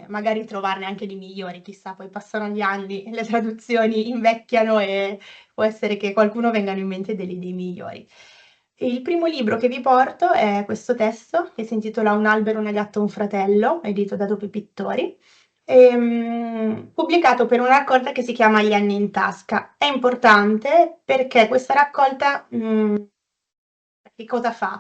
magari trovarne anche di migliori, chissà, poi passano gli anni, le traduzioni invecchiano e può essere che qualcuno vengano in mente delle idee migliori. Il primo libro che vi porto è questo testo che si intitola Un albero, una gatta, un fratello, edito da Doppi Pittori, pubblicato per una raccolta che si chiama Gli anni in tasca. È importante perché questa raccolta, che cosa fa?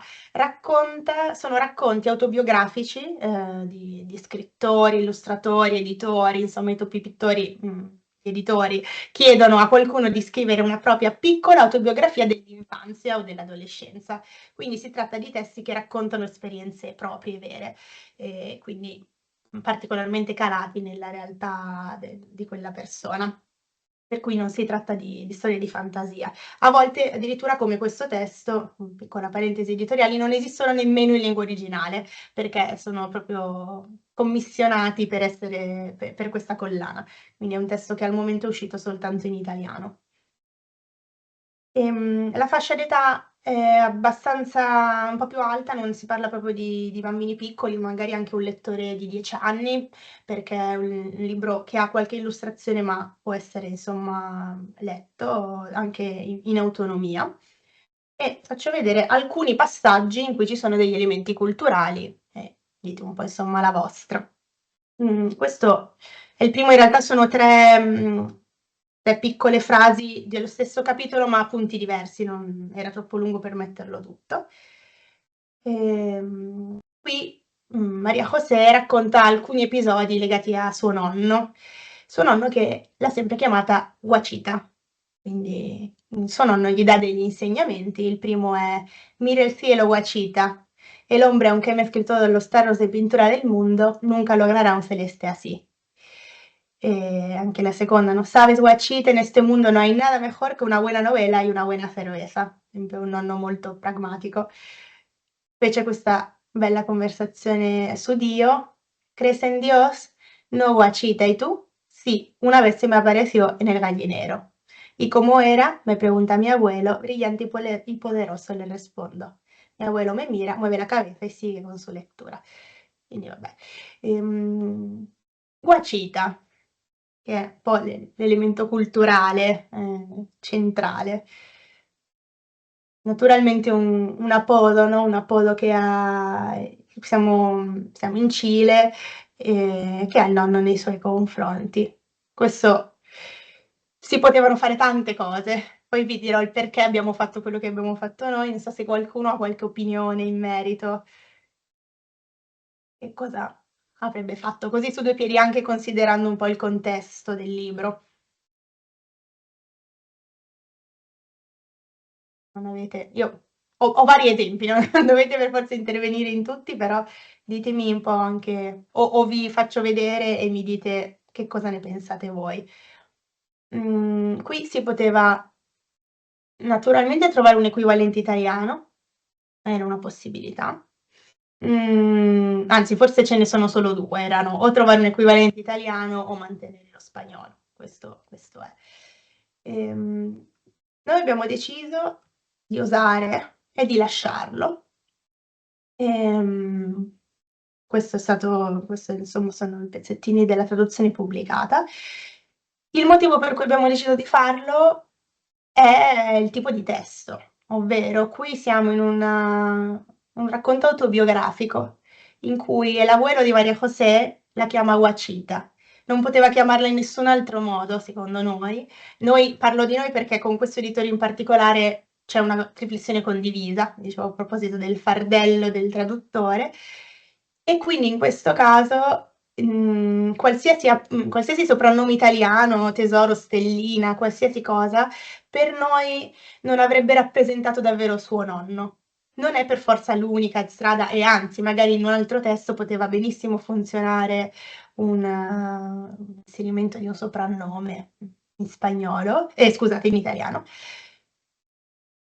Sono racconti autobiografici di scrittori, illustratori, editori, insomma i Doppi Pittori, gli editori chiedono a qualcuno di scrivere una propria piccola autobiografia dell'infanzia o dell'adolescenza. Quindi si tratta di testi che raccontano esperienze proprie, vere, e quindi particolarmente calati nella realtà di quella persona. Per cui non si tratta di storie di fantasia. A volte, addirittura come questo testo, piccola parentesi editoriali, non esistono nemmeno in lingua originale, perché sono proprio commissionati per essere per questa collana. Quindi è un testo che al momento è uscito soltanto in italiano. La fascia d'età è abbastanza un po' più alta, non si parla proprio di bambini piccoli, magari anche un lettore di 10 anni, perché è un libro che ha qualche illustrazione, ma può essere insomma letto anche in autonomia. E faccio vedere alcuni passaggi in cui ci sono degli elementi culturali e dite un po' insomma la vostra. Questo è il primo, in realtà sono tre piccole frasi dello stesso capitolo, ma a punti diversi, non era troppo lungo per metterlo tutto. Qui Maria José racconta alcuni episodi legati a suo nonno che l'ha sempre chiamata Guacita, quindi suo nonno gli dà degli insegnamenti. Il primo è: mira el cielo, Guachita, el hombre, aunque mezcle todos los tarros de pintura del mundo, nunca logrará un celeste así. E anche la seconda, no sabes, Guachita, en este mundo no hay nada mejor que una buena novela y una buena cerveza. Sempre un nonno molto pragmatico. Fece questa bella conversazione su Dio. ¿Crees en Dios? No, Guachita, ¿y tú? Sí, una vez se me apareció en el gallinero. ¿Y cómo era? Me pregunta mi abuelo, brillante y poderoso, le rispondo. Mi abuelo me mira, mueve la cabeza y sigue con su lectura. Quindi vabbè. Guacita, che è un po' l'elemento culturale centrale. Naturalmente un apodo, no? Un apodo che ha, siamo in Cile, che ha il nonno nei suoi confronti. Questo si potevano fare tante cose. Poi vi dirò il perché abbiamo fatto quello che abbiamo fatto noi. Non so se qualcuno ha qualche opinione in merito. Che cosa avrebbe fatto così su due piedi, anche considerando un po' il contesto del libro. Non avete io ho vari esempi, non dovete per forza intervenire in tutti, però ditemi un po' anche o vi faccio vedere e mi dite che cosa ne pensate voi. Qui si poteva naturalmente trovare un equivalente italiano, era una possibilità. Anzi forse ce ne sono solo 2, erano o trovare un equivalente italiano o mantenere lo spagnolo, questo è. Noi abbiamo deciso di osare e di lasciarlo. Ehm, questo insomma sono i pezzettini della traduzione pubblicata. Il motivo per cui abbiamo deciso di farlo è il tipo di testo, ovvero qui siamo in un racconto autobiografico in cui l'abuelo di Maria José la chiama Guacita. Non poteva chiamarla in nessun altro modo, secondo noi. Parlo di noi perché con questo editore in particolare c'è una riflessione condivisa, dicevo a proposito del fardello del traduttore, e quindi in questo caso qualsiasi soprannome italiano, tesoro, stellina, qualsiasi cosa, per noi non avrebbe rappresentato davvero suo nonno. Non è per forza l'unica strada e anzi, magari in un altro testo poteva benissimo funzionare un inserimento di un soprannome in spagnolo, scusate, in italiano.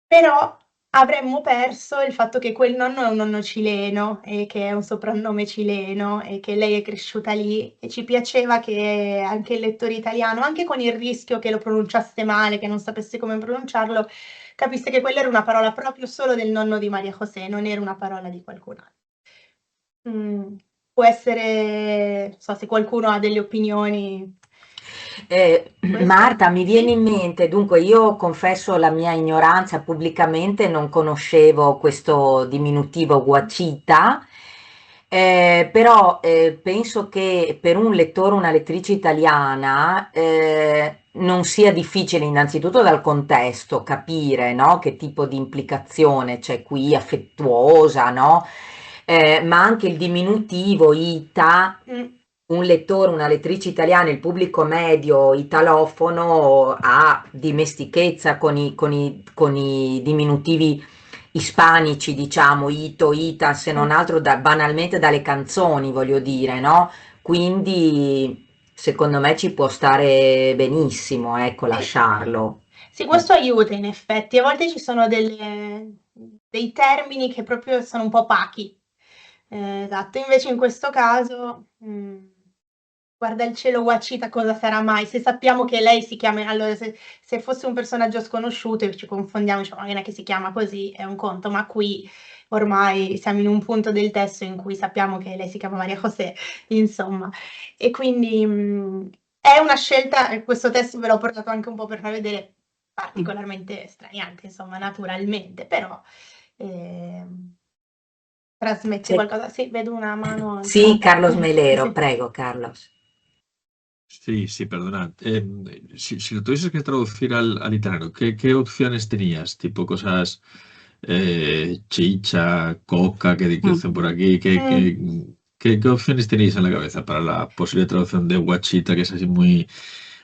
Però avremmo perso il fatto che quel nonno è un nonno cileno e che è un soprannome cileno e che lei è cresciuta lì e ci piaceva che anche il lettore italiano, anche con il rischio che lo pronunciasse male, che non sapesse come pronunciarlo, capisse che quella era una parola proprio solo del nonno di Maria José, non era una parola di qualcun altro. Può essere, non so se qualcuno ha delle opinioni. Questo Marta, mi viene sì. in mente, dunque io confesso la mia ignoranza pubblicamente, non conoscevo questo diminutivo guacita, però penso che per un lettore o una lettrice italiana non sia difficile innanzitutto dal contesto capire, no, che tipo di implicazione c'è qui, affettuosa, no? Ma anche il diminutivo ita, Mm. un lettore, una lettrice italiana, il pubblico medio italofono ha dimestichezza con i diminutivi ispanici, diciamo, ito, ita, se non Mm. altro banalmente dalle canzoni, voglio dire, no? Quindi secondo me ci può stare benissimo, ecco, Sì. lasciarlo. Sì, questo aiuta in effetti. A volte ci sono dei termini che proprio sono un po' opachi. Esatto, invece in questo caso, guarda il cielo Wachita cosa sarà mai? Se sappiamo che lei si chiama, allora se fosse un personaggio sconosciuto e ci confondiamo, diciamo, non è che si chiama così, è un conto, ma qui ormai siamo in un punto del testo in cui sappiamo che lei si chiama Maria José, insomma. E quindi è una scelta, questo testo ve l'ho portato anche un po' per far vedere particolarmente straniante, insomma, naturalmente, però trasmette Se- qualcosa. Sì, vedo una mano Sì, alzata. Carlos Sì, Melero, sì. prego, Carlos. Sí, sí, perdona. Si lo tuvieses que traducir al italiano, ¿qué opciones tenías? Tipo cosas chicha, coca, que dicen por aquí. Mm, ¿Qué opciones tenéis en la cabeza para la posible traducción de guachita, que es así muy,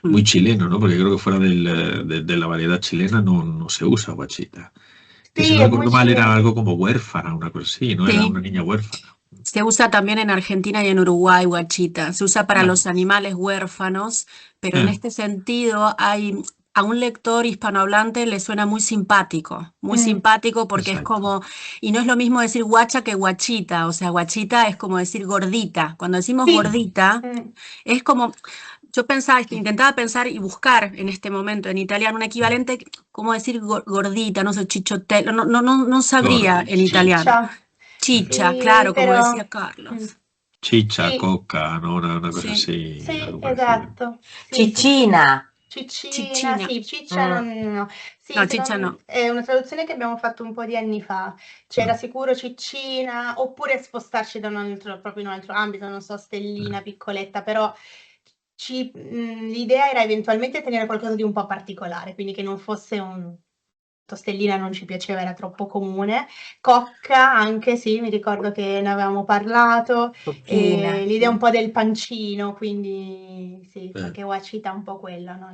muy chileno, ¿no? Porque creo que fuera de la variedad chilena no se usa guachita. Que si sì, no è recuerdo muy mal era chileno. algo como huérfana, una cosa así, ¿no? Era una Sí, niña huérfana. se usa también en Argentina y en Uruguay, guachita. Se usa para Ah, los animales huérfanos, pero en eh, este sentido a un lector hispanohablante le suena muy Mm, simpático porque es exacto. como, y no es lo mismo decir guacha que guachita, o sea, guachita es como decir gordita. Cuando decimos sì. gordita, Mm, es como, yo pensaba, intentaba pensar y buscar en este momento en italiano un equivalente, como decir gordita, no sé, chichotelo, no sabría en Correcto. italiano. ciccia. Chicha, Sì, claro, como però decía mm, Carlos. Chicha, sì, coca, ¿no? Una cosa Sí, así, sì, algo parecido. esatto. Sì, sì, sì. Ciccina. Ciccina, chichina. sì, ciccia Mm. non... Sì, No, chicha secondo no. è una traduzione che abbiamo fatto un po' di anni fa. C'era Mm, sicuro ciccina, oppure spostarci da un altro, proprio in un altro ambito, non so, stellina, eh. piccoletta, però l'idea era eventualmente tenere qualcosa di un po' particolare, quindi che non fosse un... Tostellina non ci piaceva, era troppo comune. Cocca anche, sì, mi ricordo che ne avevamo parlato. Cocchina, L'idea un sì. po' del pancino, quindi sì, Eh, qualche guacita un po' quella, no?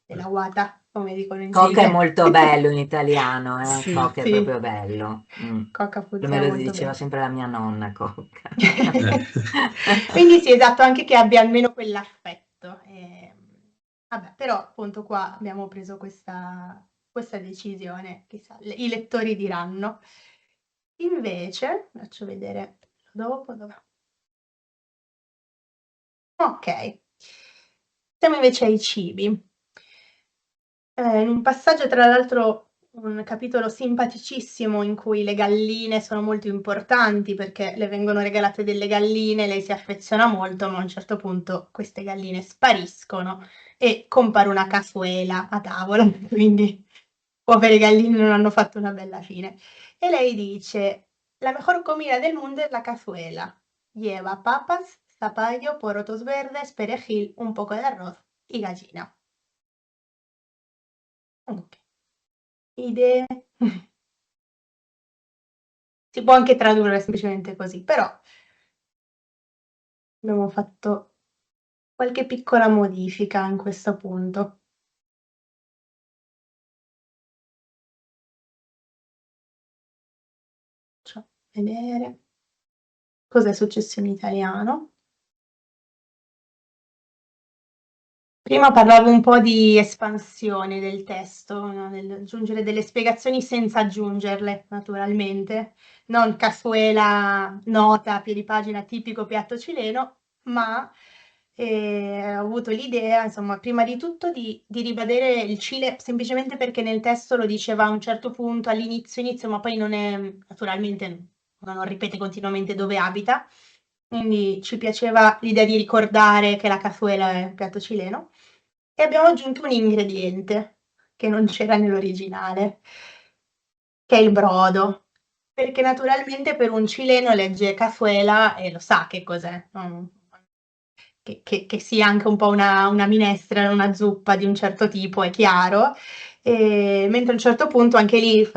Della guata, come dicono in Coca è Cile. molto bello in italiano, Sí. Coca è Sì, proprio bello. coca Me funziona lo molto diceva bene. sempre la mia nonna, Coca. eh. Quindi sì, esatto, anche che abbia almeno quell'aspetto. Vabbè, però appunto qua abbiamo preso questa decisione, chissà, i lettori diranno. Invece, faccio vedere dopo dov'è. Ok, siamo invece ai cibi. In un passaggio, tra l'altro, un capitolo simpaticissimo in cui le galline sono molto importanti perché le vengono regalate delle galline, lei si affeziona molto, ma a un certo punto queste galline spariscono e compare una cazuela a tavola, quindi povere galline non hanno fatto una bella fine. E lei dice: La mejor comida del mundo es la cazuela. Lleva papas, zapallo, porotos verdes, perejil, un poco de arroz y gallina. Ok. Idee? Si può anche tradurre semplicemente così, però abbiamo fatto qualche piccola modifica in questo punto. Faccio vedere cosa è successo in italiano. Prima parlavo un po' di espansione del testo, no? Nell'aggiungere delle spiegazioni senza aggiungerle, naturalmente. Non cazuela nota, a piedi pagina, tipico piatto cileno, ma ho avuto l'idea, insomma, prima di tutto di ribadire il Cile semplicemente perché nel testo lo diceva a un certo punto, inizio, ma poi non è, naturalmente, non ripete continuamente dove abita. Quindi ci piaceva l'idea di ricordare che la cazuela è un piatto cileno. e abbiamo aggiunto un ingrediente che non c'era nell'originale, che è il brodo, perché naturalmente per un cileno legge cazuela e lo sa che cos'è, che sia anche un po' una minestra, una zuppa di un certo tipo, è chiaro. Mentre a un certo punto anche lì,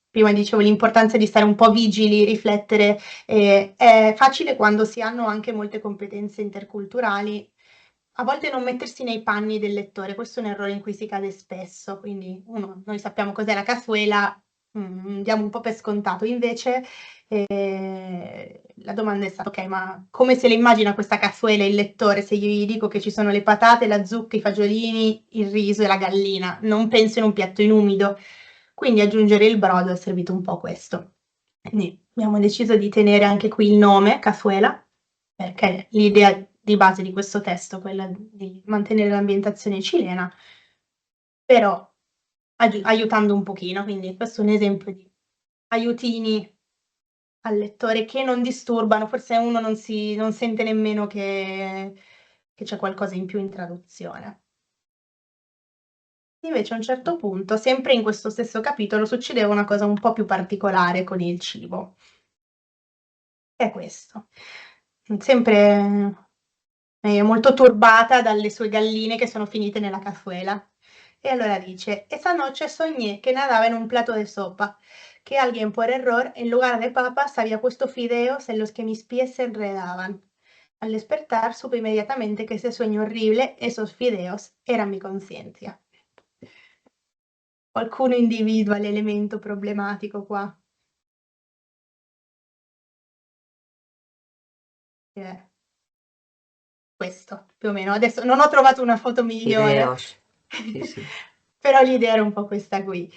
prima dicevo l'importanza di stare un po' vigili, riflettere, è facile quando si hanno anche molte competenze interculturali, a volte non mettersi nei panni del lettore, questo è un errore in cui si cade spesso, quindi noi sappiamo cos'è la cazuela, diamo un po' per scontato, invece la domanda è stata: ok, ma come se le immagina questa cazuela il lettore se io gli dico che ci sono le patate, la zucca, i fagiolini, il riso e la gallina? Non penso in un piatto in umido. Quindi aggiungere il brodo è servito un po' questo. Quindi abbiamo deciso di tenere anche qui il nome, cazuela, perché l'idea di base di questo testo è quella di mantenere l'ambientazione cilena, però aiutando un pochino. Quindi questo è un esempio di aiutini al lettore che non disturbano, forse uno non sente nemmeno che c'è qualcosa in più in traduzione. Invece a un certo punto, sempre in questo stesso capitolo, succedeva una cosa un po' più particolare con il cibo. È questo. Sempre molto turbata dalle sue galline che sono finite nella cazuela. E allora dice: esa noche soñé que nadaba en un plato de sopa, que alguien por error, en lugar de papas, había puesto fideos en los que mis pies se enredaban. Al despertar supe inmediatamente que ese sueño horrible, esos fideos, eran mi conciencia. Qualcuno individua l'elemento problematico qua? Che è questo, più o meno. Adesso non ho trovato una foto migliore, Fideos. Sì, sì. però l'idea era un po' questa qui.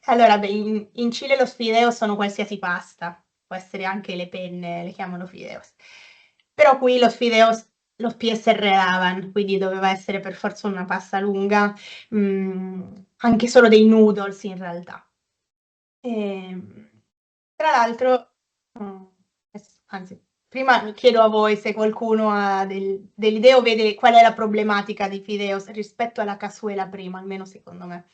Allora, beh, in Cile los fideos sono qualsiasi pasta, può essere anche le penne, le chiamano fideos. Però qui los fideos, los pies se enredaban, quindi doveva essere per forza una pasta lunga, anche solo dei noodles in realtà. Tra l'altro, anzi, prima chiedo a voi se qualcuno ha delle idee o vede qual è la problematica di fideos rispetto alla cazuela prima, almeno secondo me.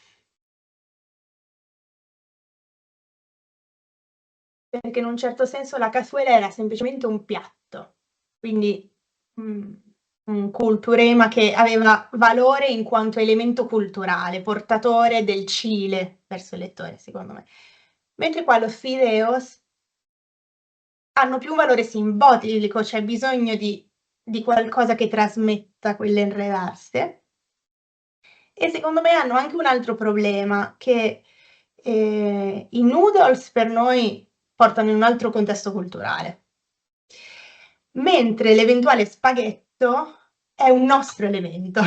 Perché in un certo senso la cazuela era semplicemente un piatto, quindi un culturema che aveva valore in quanto elemento culturale, portatore del Cile verso il lettore, secondo me. Mentre qua los fideos hanno più un valore simbolico, c'è bisogno di qualcosa che trasmetta quell'enredarsi. E secondo me hanno anche un altro problema, che i noodles per noi portano in un altro contesto culturale, mentre l'eventuale spaghetto è un nostro elemento.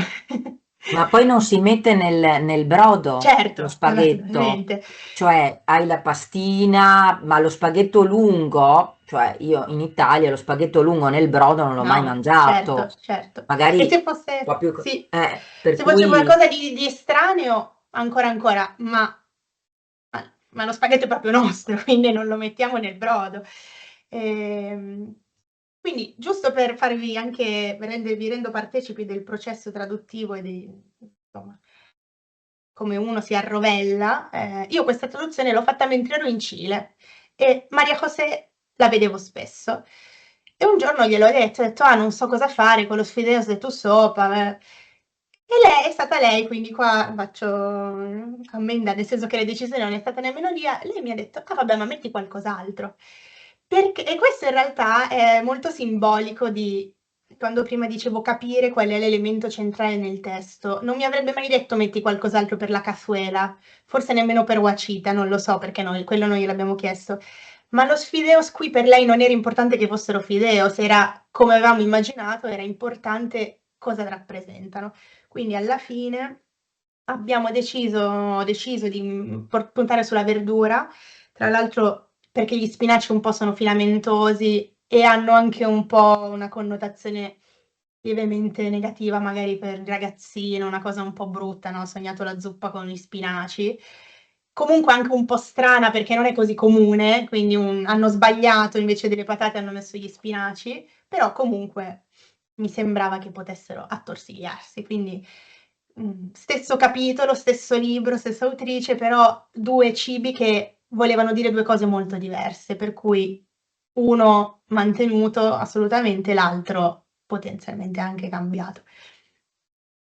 Ma poi non si mette nel brodo Certo, lo spaghetto, naturalmente. cioè hai la pastina, ma lo spaghetto lungo, cioè io in Italia lo spaghetto lungo nel brodo non l'ho mai No, mangiato, certo, certo. E magari se un fosse, po' più, sì, per se fosse cui qualcosa di estraneo, ancora, ma lo spaghetto è proprio nostro, quindi non lo mettiamo nel brodo. Quindi, giusto per farvi anche, vi rendo partecipi del processo traduttivo e insomma, come uno si arrovella, io questa traduzione l'ho fatta mentre ero in Cile e Maria José la vedevo spesso. E un giorno gliel'ho detto, ho detto: ah, non so cosa fare con lo fideos de tu sopa. E lei è stata lei, quindi qua faccio ammenda, nel senso che la decisione non è stata nemmeno mia. Lei mi ha detto: ah, vabbè, ma metti qualcos'altro. E questo in realtà è molto simbolico di quando prima dicevo capire qual è l'elemento centrale nel testo. Non mi avrebbe mai detto metti qualcos'altro per la cazuela, forse nemmeno per Wachita, non lo so perché quello non gliel'abbiamo chiesto. Ma lo fideos qui per lei non era importante che fossero fideos, era come avevamo immaginato, era importante cosa rappresentano. Quindi alla fine abbiamo deciso di puntare sulla verdura, tra l'altro perché gli spinaci un po' sono filamentosi e hanno anche un po' una connotazione lievemente negativa, magari per il ragazzino, una cosa un po' brutta, no? Ho sognato la zuppa con gli spinaci. Comunque anche un po' strana perché non è così comune, quindi hanno sbagliato, invece delle patate hanno messo gli spinaci, però comunque mi sembrava che potessero attorcigliarsi, quindi stesso capitolo, stesso libro, stessa autrice, però 2 cibi che volevano dire 2 cose molto diverse, per cui uno mantenuto assolutamente, l'altro potenzialmente anche cambiato.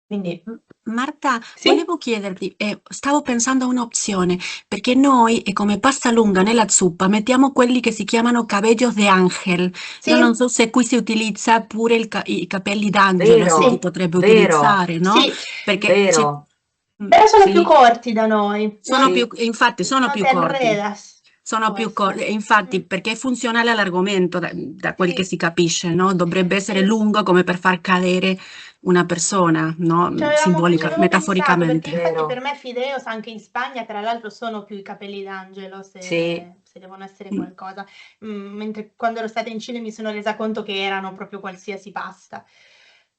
Quindi Marta, sì, volevo chiederti, stavo pensando a un'opzione, perché noi, come pasta lunga nella zuppa, mettiamo quelli che si chiamano cabellos de ángel. Io non sì, so se qui si utilizza pure i capelli d'angelo, si sì, potrebbe vero, utilizzare, no? sì, Perché vero, però sono più sì, corti da noi, sono più, sì, infatti sono no più te corti. enredas, Sono può più corti, essere. e infatti perché è funzionale all'argomento, da quel che Sì, si capisce, no? Dovrebbe essere sì. lungo come per far cadere una persona, no? Ci Simbolica, avevo pensato, perché metaforicamente. infatti per vero, me Fideos anche in Spagna, tra l'altro, sono più i capelli d'angelo sì, se devono essere Mm. qualcosa. Mentre quando ero stata in Cile mi sono resa conto che erano proprio qualsiasi pasta.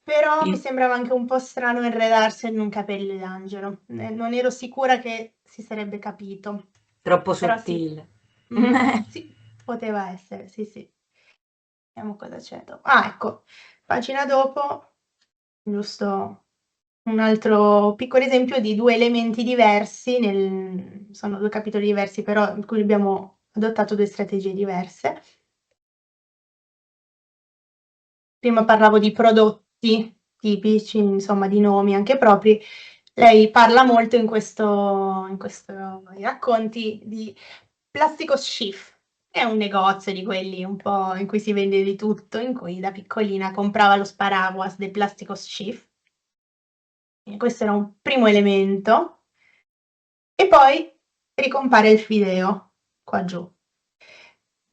Però mi Sì. sembrava anche un po' strano enredarsi in un capello d'angelo. Non ero sicura che si sarebbe capito. troppo Però sì, sottile. sì, poteva essere, sì, sì. Vediamo cosa c'è dopo. Ah, ecco, pagina dopo, giusto un altro piccolo esempio di 2 elementi diversi sono 2 capitoli diversi, però in cui abbiamo adottato 2 strategie diverse. Prima parlavo di prodotti tipici, insomma di nomi anche propri. Lei parla molto in questo i racconti di Plasticos Schiff. È un negozio di quelli un po' in cui si vende di tutto, in cui da piccolina comprava los paraguas de Plasticos Schiff. E questo era un primo elemento. E poi ricompare il fideo qua giù,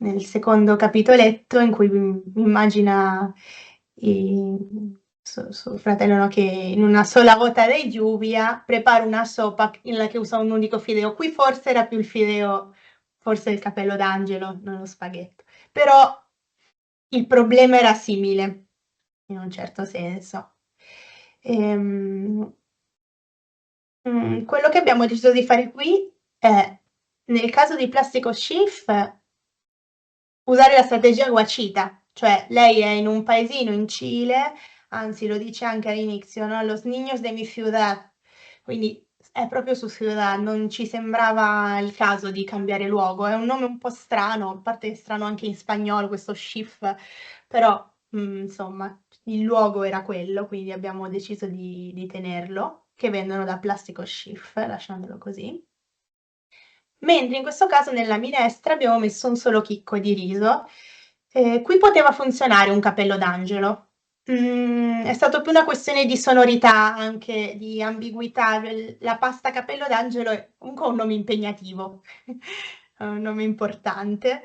nel secondo capitoletto in cui immagina suo fratello, no, che in una sola gota di lluvia prepara una sopa nella che usa un unico fideo. Qui forse era più il fideo, forse il capello d'angelo, non lo spaghetto. Però il problema era simile, in un certo senso. Ehm, quello che abbiamo deciso di fare qui è, nel caso di Plastico Schiff, usare la strategia guacita, cioè lei è in un paesino in Cile, anzi lo dice anche all'inizio, no? Los niños de mi ciudad, quindi è proprio su ciudad, non ci sembrava il caso di cambiare luogo, è un nome un po' strano, a parte che è strano anche in spagnolo questo Schiff, però insomma il luogo era quello, quindi abbiamo deciso di tenerlo, che vendono da Plastico Schiff, lasciandolo così. Mentre in questo caso nella minestra abbiamo messo un solo chicco di riso. Qui poteva funzionare un capello d'angelo. È stato più una questione di sonorità, anche di ambiguità. La pasta capello d'angelo è comunque un nome impegnativo, è un nome importante.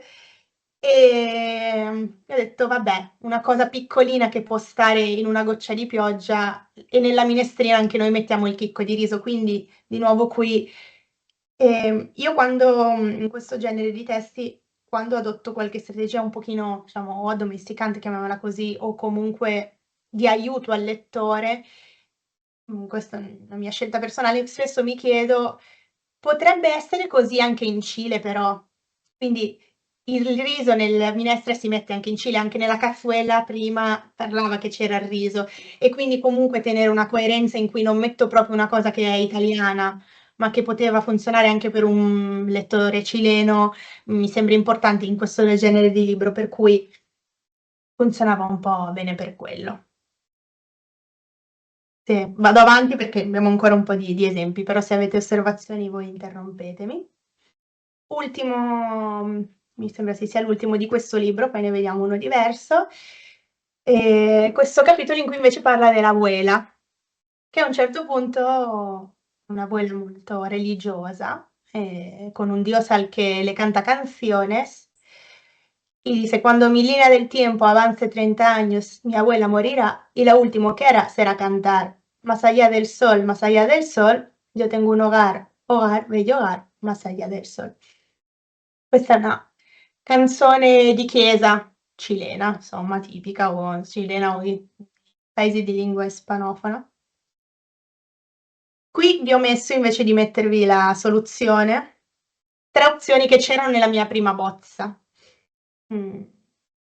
E ho detto, vabbè, una cosa piccolina che può stare in una goccia di pioggia e nella minestrina anche noi mettiamo il chicco di riso, quindi di nuovo qui io quando in questo genere di testi, quando adotto qualche strategia un pochino, diciamo, o addomesticante, chiamiamola così, o comunque di aiuto al lettore, questa è una mia scelta personale, spesso mi chiedo: potrebbe essere così anche in Cile però? Quindi il riso nella minestra si mette anche in Cile, anche nella cazuela prima parlava che c'era il riso e quindi comunque tenere una coerenza in cui non metto proprio una cosa che è italiana, ma che poteva funzionare anche per un lettore cileno, mi sembra importante in questo genere di libro, per cui funzionava un po' bene per quello. Sì, vado avanti perché abbiamo ancora un po' di esempi, però se avete osservazioni voi interrompetemi. Ultimo, mi sembra sia l'ultimo di questo libro, poi ne vediamo uno diverso. Questo capitolo in cui invece parla dell'abuela, che a un certo punto un'abuela molto religiosa, con un Dios al que le canta canciones, y dice, cuando mi línea del tiempo avance 30 años, mi abuela morirá y lo último que hará será cantar. Más allá del sol, yo tengo un hogar, hogar, bello hogar, más allá del sol. Questa è una canzone di chiesa cilena, insomma, tipica o cilena o di paesi di lingua ispanofona. Qui vi ho messo, invece di mettervi la soluzione, 3 opzioni che c'erano nella mia prima bozza.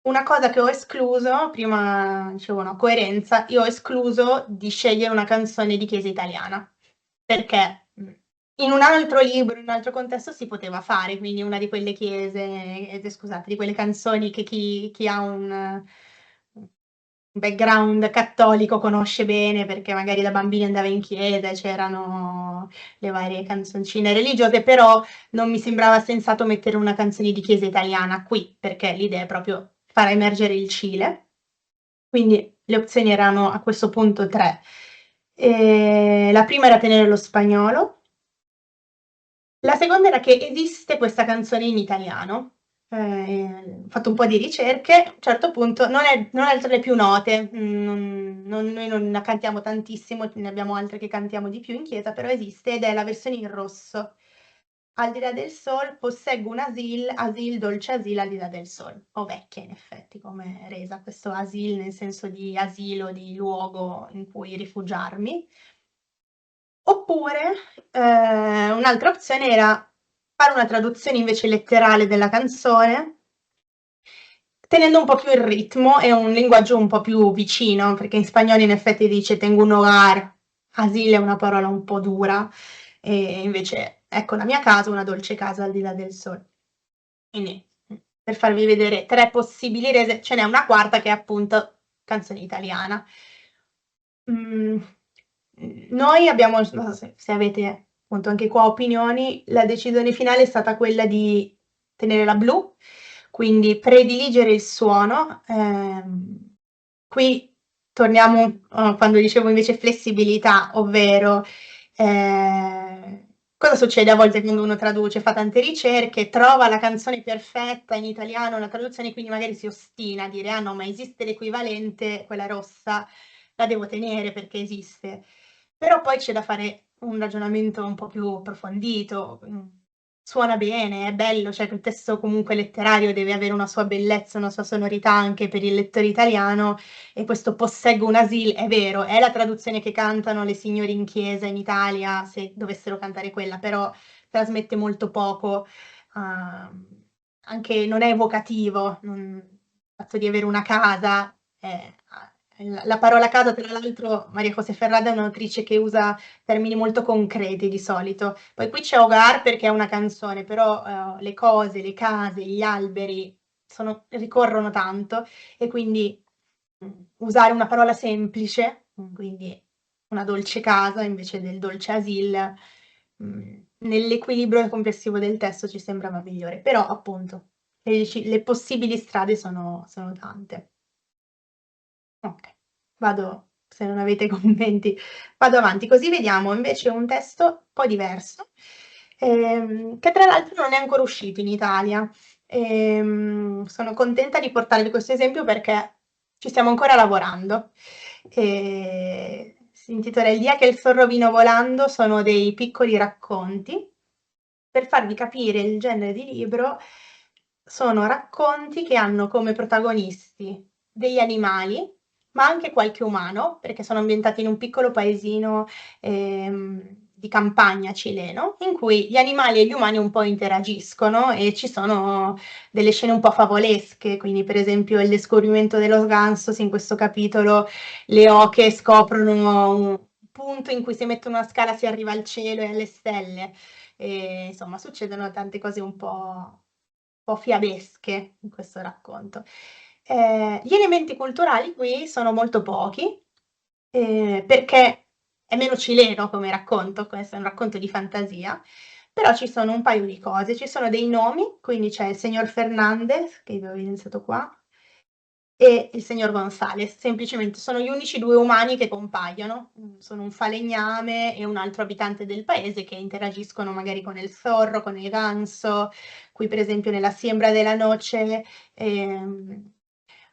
una cosa che ho escluso, prima dicevo no, coerenza, io ho escluso di scegliere una canzone di chiesa italiana, perché in un altro libro, in un altro contesto si poteva fare, quindi una di quelle chiese, scusate, di quelle canzoni che chi ha un background cattolico conosce bene, perché magari da bambini andava in chiesa e c'erano le varie canzoncine religiose, però non mi sembrava sensato mettere una canzone di chiesa italiana qui, perché l'idea è proprio far emergere il Cile. Quindi le opzioni erano a questo punto 3. La prima era tenere lo spagnolo. La seconda era che esiste questa canzone in italiano. Ho fatto un po' di ricerche, a un certo punto non è tra le più note, noi non la cantiamo tantissimo, ne abbiamo altre che cantiamo di più in chiesa, però esiste ed è la versione in rosso. Al di là del sol, posseggo un asil, dolce asil al di là del sol. O vecchia in effetti, come resa questo asil nel senso di asilo, di luogo in cui rifugiarmi. Oppure un'altra opzione era fare una traduzione invece letterale della canzone, tenendo un po' più il ritmo e un linguaggio un po' più vicino, perché in spagnolo in effetti dice tengo un hogar, asil è una parola un po' dura, e invece ecco la mia casa, una dolce casa al di là del sole. Quindi per farvi vedere 3 possibili rese, ce n'è una quarta che è appunto canzone italiana. Noi abbiamo, non so se avete appunto anche qua opinioni, la decisione finale è stata quella di tenere la blu, quindi prediligere il suono. Qui torniamo quando dicevo invece flessibilità, ovvero cosa succede a volte quando uno traduce, fa tante ricerche, trova la canzone perfetta in italiano, la traduzione, quindi magari si ostina a dire ah no, ma esiste l'equivalente, quella rossa, la devo tenere perché esiste. Però poi c'è da fare un ragionamento un po' più approfondito. Suona bene, è bello, cioè il testo comunque letterario deve avere una sua bellezza, una sua sonorità anche per il lettore italiano, e questo posseggo un asil è vero, è la traduzione che cantano le signore in chiesa in Italia, se dovessero cantare quella, però trasmette molto poco, anche non è evocativo, il fatto di avere una casa, la parola casa tra l'altro Maria José Ferrada è un'autrice che usa termini molto concreti di solito. Poi qui c'è Hogar perché è una canzone, però le cose, le case, gli alberi ricorrono tanto, e quindi usare una parola semplice, quindi una dolce casa invece del dolce asil, nell'equilibrio complessivo del testo ci sembrava migliore. Però appunto le possibili strade sono tante. Ok, vado, se non avete commenti, vado avanti, così vediamo invece un testo un po' diverso, che tra l'altro non è ancora uscito in Italia. Sono contenta di portarvi questo esempio perché ci stiamo ancora lavorando. Si intitola Il dia che il zorro vino volando, sono dei piccoli racconti. Per farvi capire il genere di libro, sono racconti che hanno come protagonisti degli animali, ma anche qualche umano, perché sono ambientati in un piccolo paesino di campagna cileno, in cui gli animali e gli umani un po' interagiscono e ci sono delle scene un po' favolesche, quindi per esempio il descoprimento dello Sgansos, in questo capitolo le oche scoprono un punto in cui se mettono una scala si arriva al cielo e alle stelle, e insomma succedono tante cose un po' fiabesche in questo racconto. Gli elementi culturali qui sono molto pochi, perché è meno cileno come racconto, questo è un racconto di fantasia, però ci sono un paio di cose, ci sono dei nomi, quindi c'è il signor Fernandez, che vi ho evidenziato qua, e il signor Gonzales, semplicemente sono gli unici 2 umani che compaiono, sono un falegname e un altro abitante del paese che interagiscono magari con il zorro, con il ganso. Qui per esempio nella siembra della noce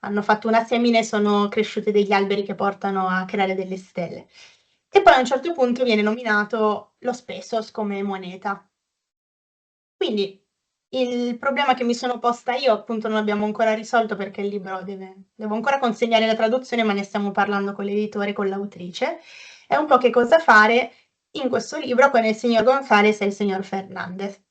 hanno fatto una semina e sono cresciuti degli alberi che portano a creare delle stelle. E poi a un certo punto viene nominato los pesos come moneta. Quindi il problema che mi sono posta io, appunto, non abbiamo ancora risolto perché il libro devo ancora consegnare la traduzione, ma ne stiamo parlando con l'editore, con l'autrice, è un po' che cosa fare in questo libro con il signor Gonzales e il signor Fernandez.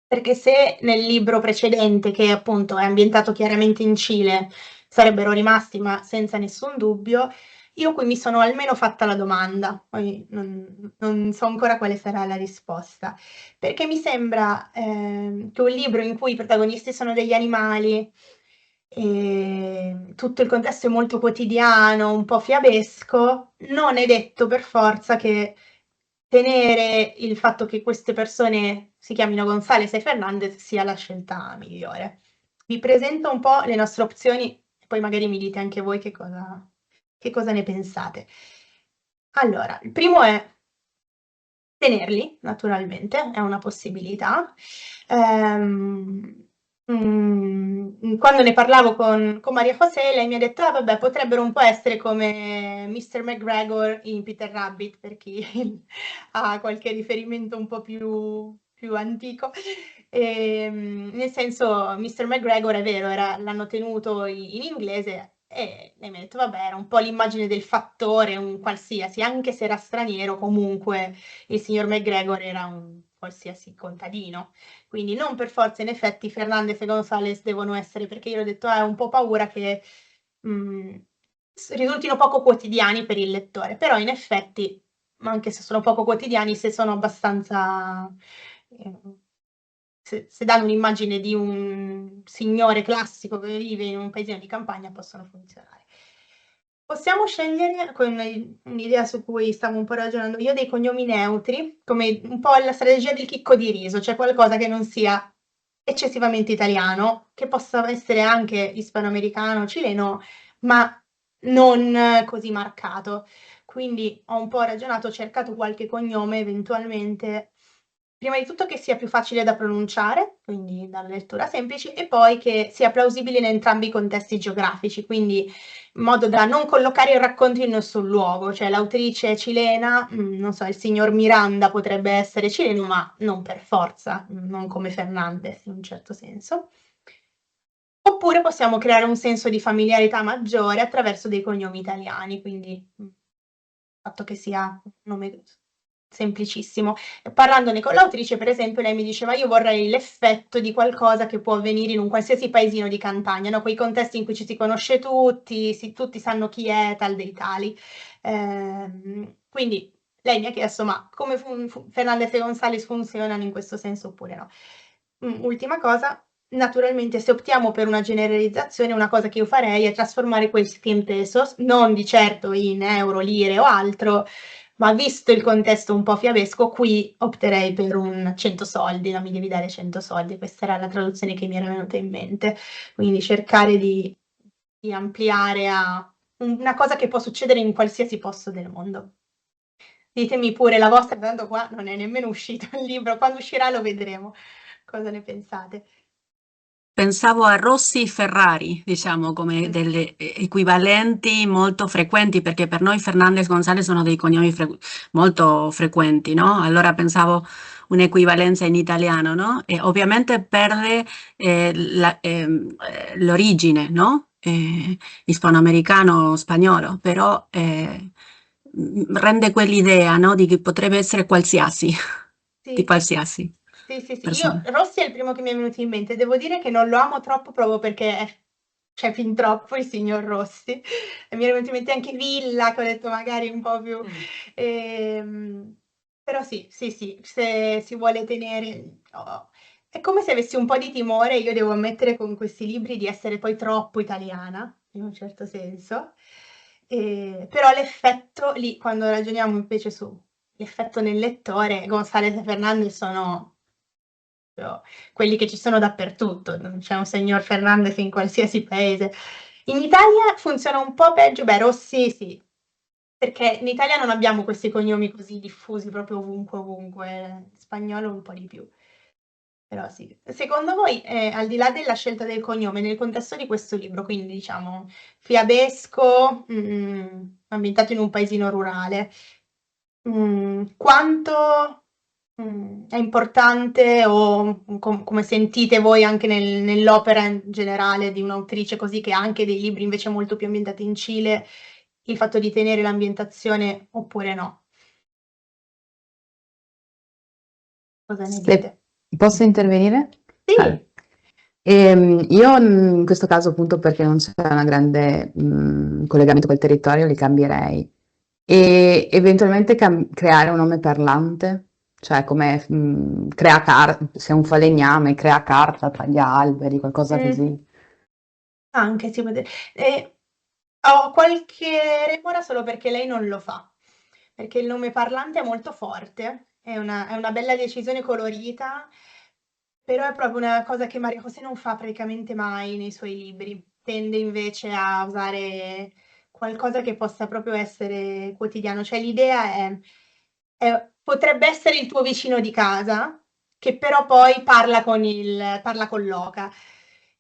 Perché se nel libro precedente, che appunto è ambientato chiaramente in Cile, sarebbero rimasti, ma senza nessun dubbio, io qui mi sono almeno fatta la domanda, poi non so ancora quale sarà la risposta, perché mi sembra che un libro in cui i protagonisti sono degli animali, e tutto il contesto è molto quotidiano, un po' fiabesco, non è detto per forza che tenere il fatto che queste persone si chiamino Gonzales e Fernandez sia la scelta migliore. Vi presento un po' le nostre opzioni e poi magari mi dite anche voi che cosa ne pensate. Allora, il primo è tenerli, naturalmente, è una possibilità. Quando ne parlavo con Maria José, lei mi ha detto, vabbè, potrebbero un po' essere come Mr. McGregor in Peter Rabbit, per chi ha qualche riferimento un po' più antico. Nel senso, Mr. McGregor è vero, l'hanno tenuto in inglese, e lei mi ha detto, vabbè, era un po' l'immagine del fattore, un qualsiasi, anche se era straniero, comunque il signor McGregor era un qualsiasi contadino. Quindi non per forza, in effetti, Fernandez e Gonzales devono essere, perché io ho detto, ho un po' paura che risultino poco quotidiani per il lettore, però in effetti, anche se sono poco quotidiani, se sono abbastanza... se danno un'immagine di un signore classico che vive in un paesino di campagna, possono funzionare. Possiamo scegliere, con un'idea su cui stavo un po' ragionando io, dei cognomi neutri, come un po' la strategia del chicco di riso, cioè qualcosa che non sia eccessivamente italiano, che possa essere anche ispanoamericano, cileno, ma non così marcato. Quindi ho un po' ragionato, ho cercato qualche cognome eventualmente, prima di tutto che sia più facile da pronunciare, quindi dalla lettura semplice, e poi che sia plausibile in entrambi i contesti geografici, quindi in modo da non collocare il racconto in nessun luogo, cioè l'autrice è cilena, non so, il signor Miranda potrebbe essere cileno, ma non per forza, non come Fernandez in un certo senso. Oppure possiamo creare un senso di familiarità maggiore attraverso dei cognomi italiani, quindi il fatto che sia un nome semplicissimo. Parlandone con l'autrice, per esempio, lei mi diceva io vorrei l'effetto di qualcosa che può avvenire in un qualsiasi paesino di campagna, no? Quei contesti in cui ci si conosce tutti, tutti sanno chi è tal dei tali. Quindi lei mi ha chiesto ma come Fernandez e Gonzales funzionano in questo senso oppure no. Ultima cosa, naturalmente se optiamo per una generalizzazione, una cosa che io farei è trasformare questi in pesos, non di certo in euro, lire o altro, ma visto il contesto un po' fiabesco, qui opterei per un 100 soldi, non mi devi dare 100 soldi, questa era la traduzione che mi era venuta in mente, quindi cercare di ampliare a una cosa che può succedere in qualsiasi posto del mondo. Ditemi pure la vostra, tanto qua non è nemmeno uscito il libro, quando uscirà lo vedremo. Cosa ne pensate? Pensavo a Rossi e Ferrari, diciamo, come delle equivalenti molto frequenti, perché per noi Fernandez González sono dei cognomi molto frequenti, no? Allora pensavo un'equivalenza in italiano, no? E ovviamente perde l'origine, no? Ispanoamericano, spagnolo, però rende quell'idea, no? Di che potrebbe essere qualsiasi, di Sì. qualsiasi Sì. persona. Io Rossi è il primo che mi è venuto in mente. Devo dire che non lo amo troppo proprio perché c'è fin troppo il signor Rossi. E mi è venuto in mente anche Villa, che ho detto magari un po' più... Però sì, se si vuole tenere... È come se avessi un po' di timore, io devo ammettere con questi libri, di essere poi troppo italiana, in un certo senso. Però l'effetto lì, quando ragioniamo invece su l'effetto nel lettore, González e Fernandez sono quelli che ci sono dappertutto, c'è un signor Fernandez in qualsiasi paese. In Italia funziona un po' peggio, beh, Rossi sì, perché in Italia non abbiamo questi cognomi così diffusi proprio ovunque, in spagnolo un po' di più. Però sì. Secondo voi, al di là della scelta del cognome, nel contesto di questo libro, quindi diciamo fiabesco, ambientato in un paesino rurale, quanto è importante o come sentite voi anche nell'opera in generale di un'autrice così che ha anche dei libri invece molto più ambientati in Cile, il fatto di tenere l'ambientazione oppure no? Cosa ne dite? Posso intervenire? Sì, Io in questo caso, appunto, perché non c'è un grande collegamento col territorio, li cambierei. E eventualmente creare un nome parlante, cioè come crea se è un falegname, crea carta, taglia alberi, qualcosa mm, così. anche si può dire. Ho qualche remora solo perché lei non lo fa, perché il nome parlante è molto forte, è una bella decisione colorita, però è proprio una cosa che Maria José non fa praticamente mai nei suoi libri. Tende invece a usare qualcosa che possa proprio essere quotidiano. Cioè l'idea potrebbe essere il tuo vicino di casa, che però poi parla con l'oca.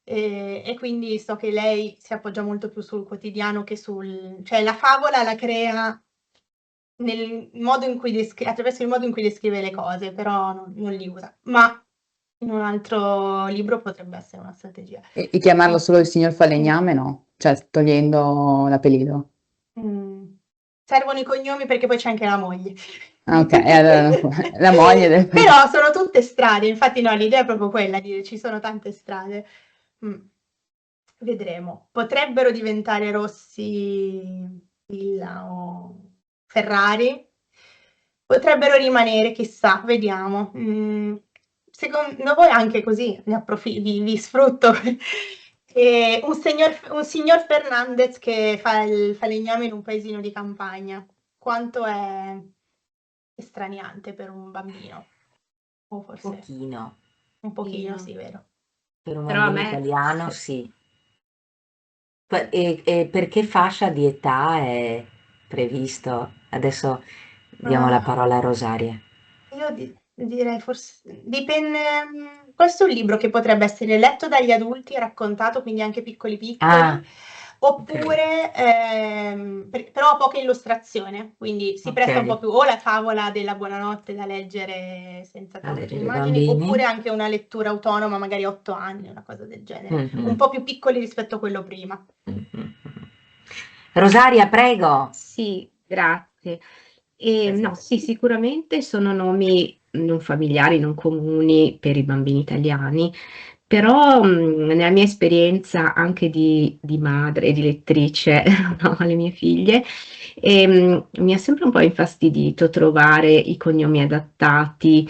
E quindi so che lei si appoggia molto più sul quotidiano che cioè la favola la crea nel modo in cui attraverso il modo in cui descrive le cose, però non li usa. Ma in un altro libro potrebbe essere una strategia. E chiamarlo solo il signor falegname, no? Cioè togliendo l'appellido. Mm. Servono i cognomi perché poi c'è anche la moglie. Ah, ok, e allora la moglie del... Però sono tutte strade, infatti no, l'idea è proprio quella, di ci sono tante strade. Mm. Vedremo. Potrebbero diventare Rossi, Villa o Ferrari. Potrebbero rimanere, chissà, vediamo. Secondo voi anche così vi sfrutto un signor Fernandez che fa il falegname in un paesino di campagna. Quanto è estraniante per un bambino? O forse Pochino, un pochino, Io. sì, vero. per un Però a bambino me, italiano sì. E per che fascia di età è previsto? Adesso diamo la Ah, parola a Rosaria. io direi forse dipende. Questo è un libro che potrebbe essere letto dagli adulti e raccontato, quindi anche piccoli piccoli, Ah, ok, oppure però ha poca illustrazione, quindi si ok. presta un po' più o la favola della buonanotte da leggere senza A troppe leggere i immagini, oppure bambini. anche una lettura autonoma, magari 8 anni, una cosa del genere, un Mhm, po' più piccoli rispetto a quello prima. mhm. Rosaria, prego. Sì, grazie. No, Presente. sì, sicuramente sono nomi non familiari, non comuni per i bambini italiani, però nella mia esperienza anche di madre e di lettrice, no, alle mie figlie, mi ha sempre un po' infastidito trovare i cognomi adattati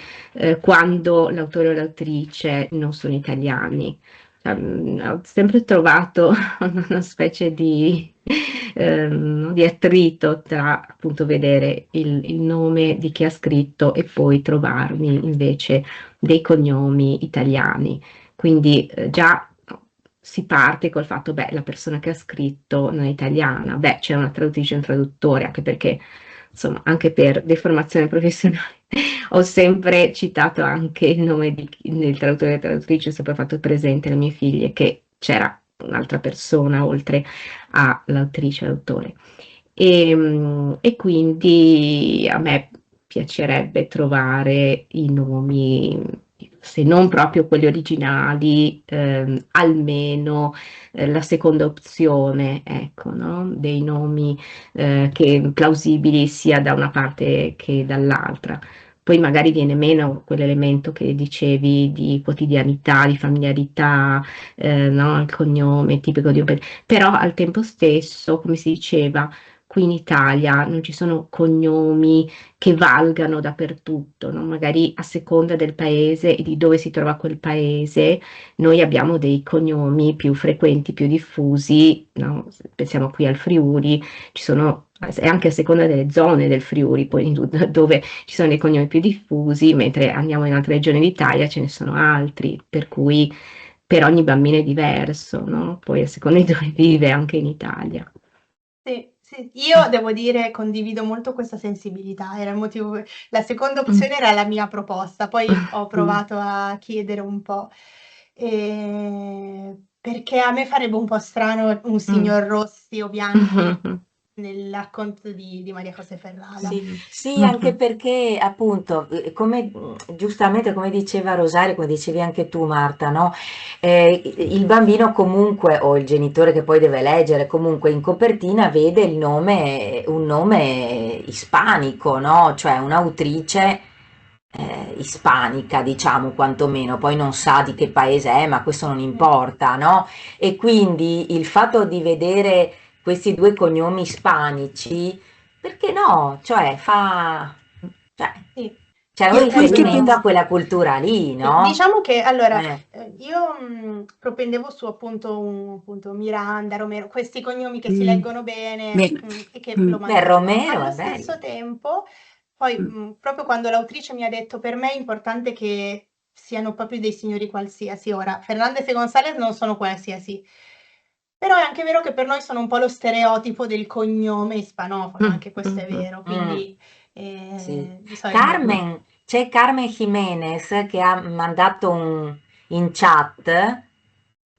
quando l'autore o l'autrice non sono italiani. Cioè, ho sempre trovato una specie di attrito tra appunto vedere il nome di chi ha scritto e poi trovarmi invece dei cognomi italiani. Quindi già si parte col fatto, beh, la persona che ha scritto non è italiana, beh, c'è una traduttrice e un traduttore, anche perché, insomma, anche per deformazione professionale ho sempre citato anche il nome del traduttore e traduttrice, ho sempre fatto presente alle mie figlie che c'era un'altra persona oltre all'autrice e all'autore. E quindi a me piacerebbe trovare i nomi, se non proprio quelli originali, almeno la seconda opzione, ecco, no? Dei nomi che plausibili sia da una parte che dall'altra. Poi magari viene meno quell'elemento che dicevi di quotidianità, di familiarità, no? Il cognome tipico di un però al tempo stesso, come si diceva, qui in Italia non ci sono cognomi che valgano dappertutto, no? Magari a seconda del paese e di dove si trova quel paese, noi abbiamo dei cognomi più frequenti, più diffusi, no? Pensiamo qui al Friuli, ci sono e anche a seconda delle zone del Friuli, poi dove ci sono dei cognomi più diffusi, mentre andiamo in altre regioni d'Italia ce ne sono altri, per cui per ogni bambino è diverso, no? Poi a seconda di dove vive anche in Italia. Sì, sì, io devo dire condivido molto questa sensibilità, era il motivo, la seconda opzione era la mia proposta, poi ho provato a chiedere un po', perché a me farebbe un po' strano un signor Rossi o Bianchi nel racconto di Maria José Ferrara. Sì, sì, anche perché appunto, come giustamente come diceva Rosario, come dicevi anche tu Marta, no? Il bambino comunque, o il genitore che poi deve leggere, comunque in copertina vede un nome ispanico, no? Cioè un'autrice ispanica, diciamo, quantomeno, poi non sa di che paese è, ma questo non importa, no? E quindi il fatto di vedere questi due cognomi ispanici, perché no? Cioè, Sì. c'è un Io poi riferimento a sono... quella cultura lì, Sì, no? diciamo che allora Eh, io propendevo su appunto Miranda, Romero, questi cognomi che si Mm, leggono bene bene. e che Mm. lo beh, mantengono. Romero Allo è stesso bello. tempo, poi Mm. proprio quando l'autrice mi ha detto per me è importante che siano proprio dei signori qualsiasi. Ora, Fernandez e González non sono qualsiasi, però è anche vero che per noi sono un po' lo stereotipo del cognome ispanofono, anche questo è vero, Mm, quindi sì. di solito... C'è Carmen Jiménez che ha mandato in chat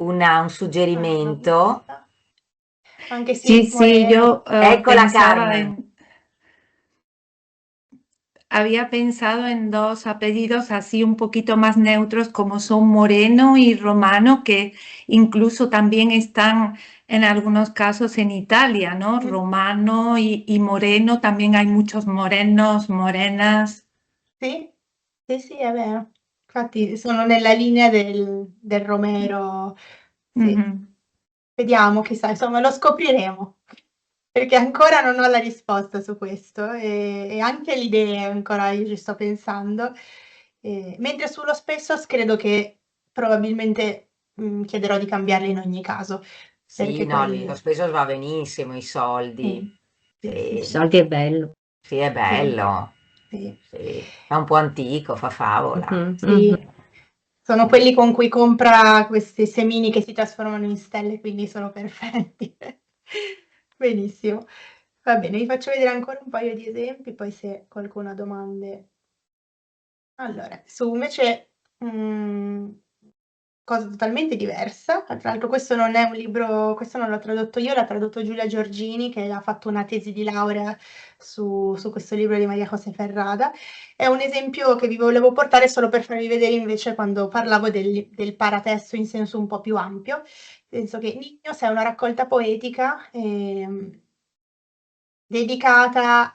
un Ah, l'ho suggerimento. vista. Anche Sí, sì, sí, Moreno. yo Eccola Carmen. había pensado en dos apellidos así un poquito más neutros como son Moreno y Romano, que incluso también están en algunos casos en Italia, ¿no? Romano y Moreno, también hay muchos morenos, morenas. Sì, sì, sì, è vero. Infatti sono nella linea del Romero. Sì. Ujú. Vediamo, chissà, insomma, lo scopriremo. Perché ancora non ho la risposta su questo e anche le idee ancora io ci sto pensando. Mentre sullo Spessos credo che probabilmente chiederò di cambiarli in ogni caso, Sì, perché no, lì lo quelli... speso va benissimo, i soldi. Sì, sì, sì, Sì, Soldi è bello. sì, è sì, bello. sì. Sì, è un po' antico, fa favola. Ujú, Sì, ujú. sono quelli con cui compra questi semini che si trasformano in stelle, quindi sono perfetti. Benissimo. Va bene, vi faccio vedere ancora un paio di esempi, poi se qualcuno ha domande. Allora, su invece cosa totalmente diversa. Tra l'altro questo non è un libro, questo non l'ho tradotto io, l'ha tradotto Giulia Giorgini che ha fatto una tesi di laurea su questo libro di Maria José Ferrada. È un esempio che vi volevo portare solo per farvi vedere invece quando parlavo del paratesto in senso un po' più ampio. Penso che Niños è una raccolta poetica dedicata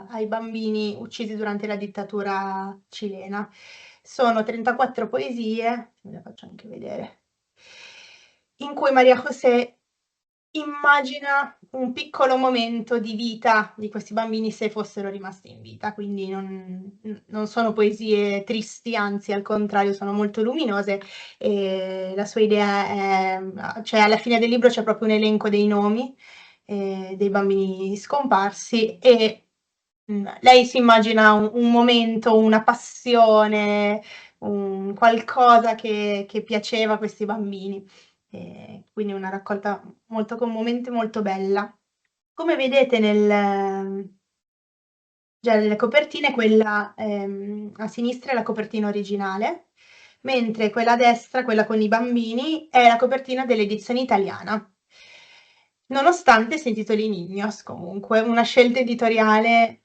ai bambini uccisi durante la dittatura cilena. Sono 34 poesie, ve le faccio anche vedere, in cui Maria José immagina un piccolo momento di vita di questi bambini se fossero rimasti in vita, quindi non sono poesie tristi, anzi al contrario sono molto luminose. E la sua idea è, cioè alla fine del libro c'è proprio un elenco dei nomi dei bambini scomparsi e lei si immagina un momento, una passione, un qualcosa che piaceva a questi bambini. Quindi una raccolta molto commovente, molto bella. Come vedete già nelle copertine, quella a sinistra è la copertina originale, mentre quella a destra, quella con i bambini, è la copertina dell'edizione italiana. Nonostante si intitoli Niños, comunque, una scelta editoriale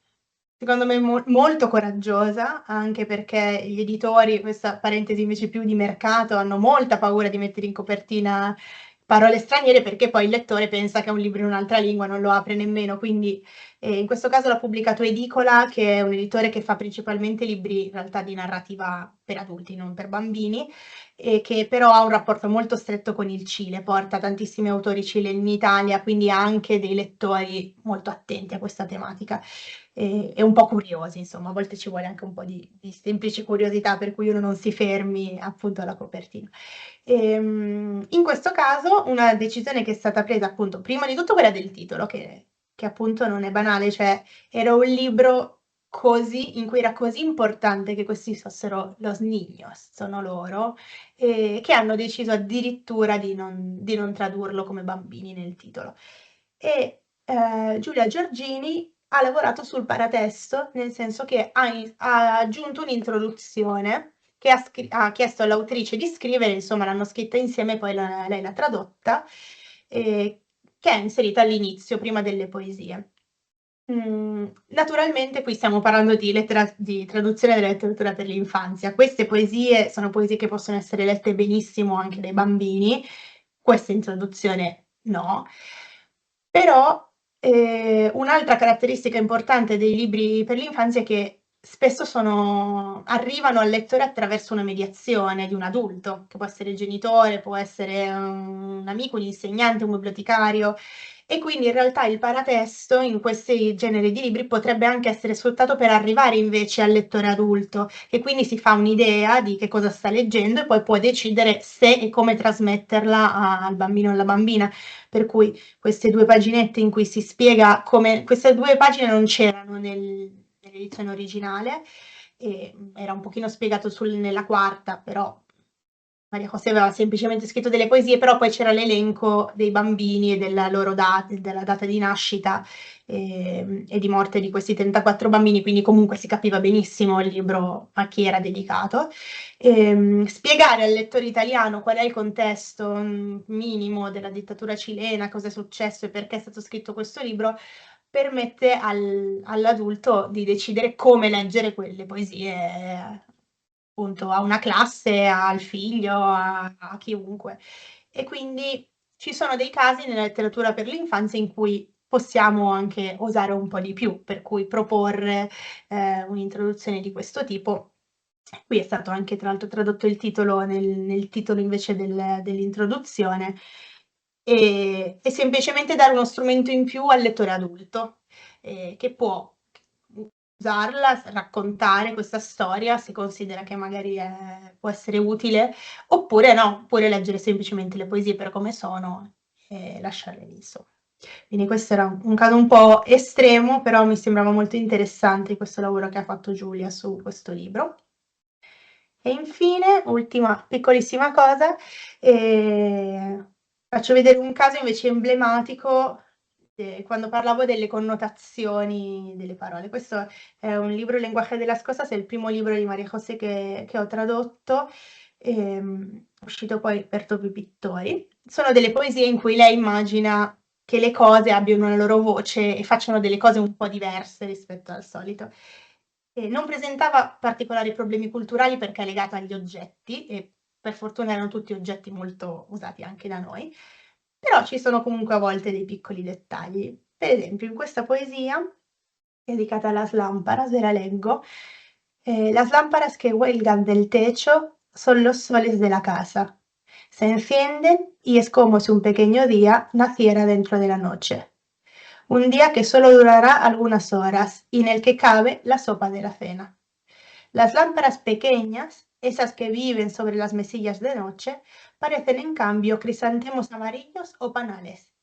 secondo me molto coraggiosa, anche perché gli editori, questa parentesi invece più di mercato, hanno molta paura di mettere in copertina parole straniere perché poi il lettore pensa che è un libro in un'altra lingua, non lo apre nemmeno, quindi in questo caso l'ha pubblicato Edicola, che è un editore che fa principalmente libri in realtà di narrativa per adulti, non per bambini, e che però ha un rapporto molto stretto con il Cile, porta tantissimi autori cileni in Italia, quindi ha anche dei lettori molto attenti a questa tematica e un po' curiosi, insomma, a volte ci vuole anche un po' di semplice curiosità per cui uno non si fermi appunto alla copertina. In questo caso una decisione che è stata presa appunto prima di tutto quella del titolo, che appunto non è banale, cioè era un libro così, in cui era così importante che questi fossero los niños, sono loro, che hanno deciso addirittura di non tradurlo come bambini nel titolo. E Giulia Giorgini ha lavorato sul paratesto, nel senso che ha aggiunto un'introduzione che ha chiesto all'autrice di scrivere, insomma l'hanno scritta insieme e poi lei l'ha tradotta, che è inserita all'inizio, prima delle poesie. Naturalmente qui stiamo parlando di traduzione della letteratura per l'infanzia. Queste poesie sono poesie che possono essere lette benissimo anche dai bambini, questa introduzione no. Però un'altra caratteristica importante dei libri per l'infanzia è che spesso arrivano al lettore attraverso una mediazione di un adulto, che può essere il genitore, può essere un amico, un insegnante, un bibliotecario, e quindi in realtà il paratesto in questi generi di libri potrebbe anche essere sfruttato per arrivare invece al lettore adulto, che quindi si fa un'idea di che cosa sta leggendo e poi può decidere se e come trasmetterla al bambino o alla bambina. Per cui queste 2 paginette in cui si spiega come queste 2 pagine non c'erano nell'edizione originale, era un pochino spiegato nella quarta, però Maria José aveva semplicemente scritto delle poesie, però poi c'era l'elenco dei bambini e della data di nascita e di morte di questi 34 bambini, quindi comunque si capiva benissimo il libro a chi era dedicato. Spiegare al lettore italiano qual è il contesto minimo della dittatura cilena, cosa è successo e perché è stato scritto questo libro, permette all'adulto di decidere come leggere quelle poesie appunto a una classe, al figlio, a chiunque. E quindi ci sono dei casi nella letteratura per l'infanzia in cui possiamo anche osare un po' di più, per cui proporre un'introduzione di questo tipo. Qui è stato anche tra l'altro tradotto il titolo nel titolo invece dell'introduzione, e semplicemente dare uno strumento in più al lettore adulto, che può usarla, raccontare questa storia se considera che magari può essere utile, oppure no, oppure leggere semplicemente le poesie per come sono e lasciarle lì, insomma. Quindi questo era un caso un po' estremo, però mi sembrava molto interessante questo lavoro che ha fatto Giulia su questo libro. E infine, ultima piccolissima cosa, faccio vedere un caso invece emblematico quando parlavo delle connotazioni delle parole. Questo è un libro, Il lenguaje de las cosas, è il primo libro di Maria José che ho tradotto, uscito poi per Topi Pittori. Sono delle poesie in cui lei immagina che le cose abbiano una loro voce e facciano delle cose un po' diverse rispetto al solito. Non presentava particolari problemi culturali perché è legata agli oggetti e per fortuna erano tutti oggetti molto usati anche da noi, però ci sono comunque a volte dei piccoli dettagli. Per esempio in questa poesia, dedicata a las lámparas, ve la leggo, las lámparas que huelgan del techo son los soles de la casa. Se encienden y es como si un pequeño día naciera dentro de la noche. Un día que solo durará algunas horas y en el que cabe la sopa de la cena. Las lámparas pequeñas, esas que viven sobre las mesillas de noche, parecen en cambio crisantemos amarillos o panales.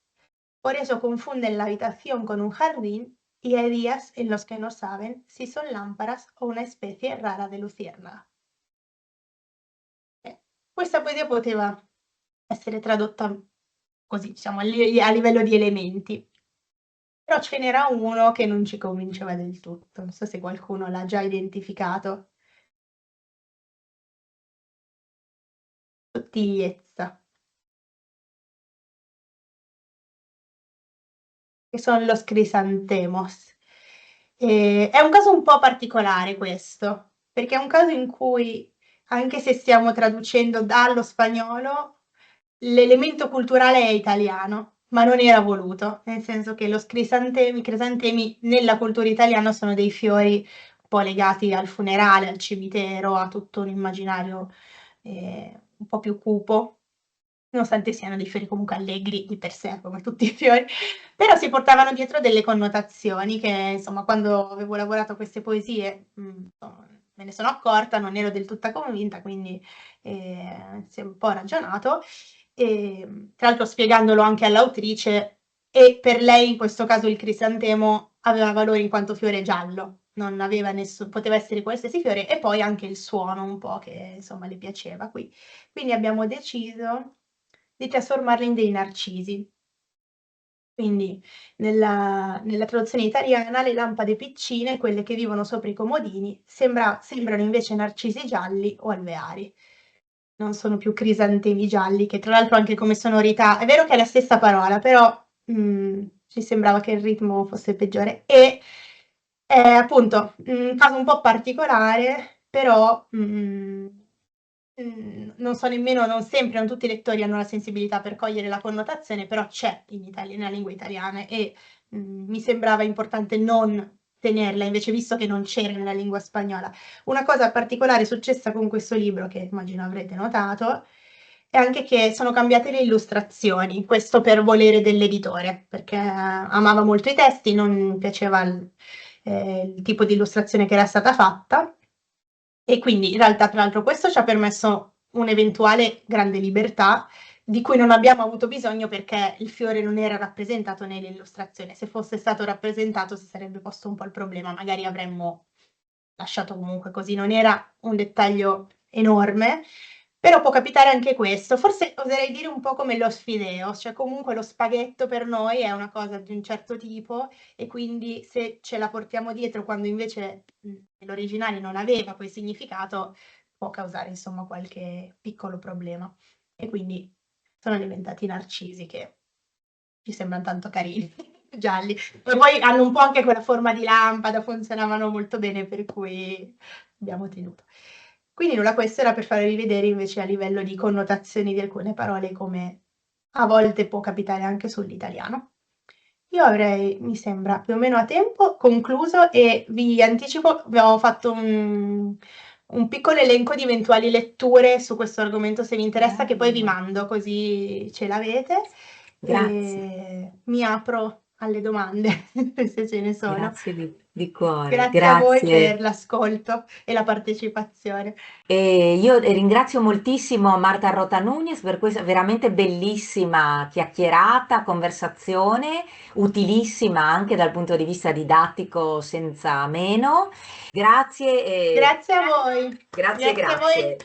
Por eso confunden la habitación con un jardín y hay días en los que no saben si son lámparas o una especie rara di luciérnaga. Questa poesia poteva essere tradotta così, diciamo, a livello di elementi. Però ce n'era uno che non ci convinceva del tutto. Non so se qualcuno l'ha già identificato. Sottigliezza. Che sono los crisantemos. È un caso un po' particolare questo, perché è un caso in cui, anche se stiamo traducendo dallo spagnolo, l'elemento culturale è italiano, ma non era voluto, nel senso che i crisantemi nella cultura italiana sono dei fiori un po' legati al funerale, al cimitero, a tutto un immaginario un po' più cupo, nonostante siano dei fiori comunque allegri di per sé, come tutti i fiori, però si portavano dietro delle connotazioni che, insomma, quando avevo lavorato queste poesie, me ne sono accorta, non ero del tutta convinta, quindi si è un po' ragionato, tra l'altro spiegandolo anche all'autrice, e per lei in questo caso il crisantemo aveva valore in quanto fiore giallo, non aveva poteva essere qualsiasi fiore, e poi anche il suono un po' che insomma le piaceva qui. Quindi abbiamo deciso di trasformarli in dei narcisi. Quindi nella traduzione italiana le lampade piccine, quelle che vivono sopra i comodini, sembrano invece narcisi gialli o alveari. Non sono più crisantemi gialli, che tra l'altro anche come sonorità, è vero che è la stessa parola, però ci sembrava che il ritmo fosse peggiore. E appunto un caso un po' particolare, però non so nemmeno, non sempre, non tutti i lettori hanno la sensibilità per cogliere la connotazione, però c'è nella lingua italiana e mi sembrava importante non tenerla, invece visto che non c'era nella lingua spagnola. Una cosa particolare successa con questo libro, che immagino avrete notato, è anche che sono cambiate le illustrazioni, questo per volere dell'editore, perché amava molto i testi, non piaceva il tipo di illustrazione che era stata fatta, e quindi in realtà tra l'altro questo ci ha permesso un'eventuale grande libertà di cui non abbiamo avuto bisogno perché il fiore non era rappresentato nell'illustrazione. Se fosse stato rappresentato si sarebbe posto un po' il problema, magari avremmo lasciato comunque così, non era un dettaglio enorme, però può capitare anche questo. Forse oserei dire un po' come lo sfideo, cioè comunque lo spaghetto per noi è una cosa di un certo tipo e quindi se ce la portiamo dietro quando invece l'originale non aveva quel significato, può causare insomma qualche piccolo problema. E quindi sono diventati narcisi che ci sembrano tanto carini, gialli. E poi hanno un po' anche quella forma di lampada, funzionavano molto bene, per cui abbiamo tenuto. Quindi nulla, questo era per farvi vedere invece a livello di connotazioni di alcune parole come a volte può capitare anche sull'italiano. Io avrei, mi sembra, più o meno a tempo concluso e vi anticipo, abbiamo fatto un piccolo elenco di eventuali letture su questo argomento se vi interessa, che poi vi mando così ce l'avete. Grazie. Mi apro alle domande se ce ne sono. Grazie di cuore. Grazie a voi Grazie. per l'ascolto e la partecipazione. E io ringrazio moltissimo Marta Rota Núñez per questa veramente bellissima chiacchierata, conversazione, utilissima anche dal punto di vista didattico senza meno. Grazie. Grazie a voi. Grazie, Grazie a voi. grazie.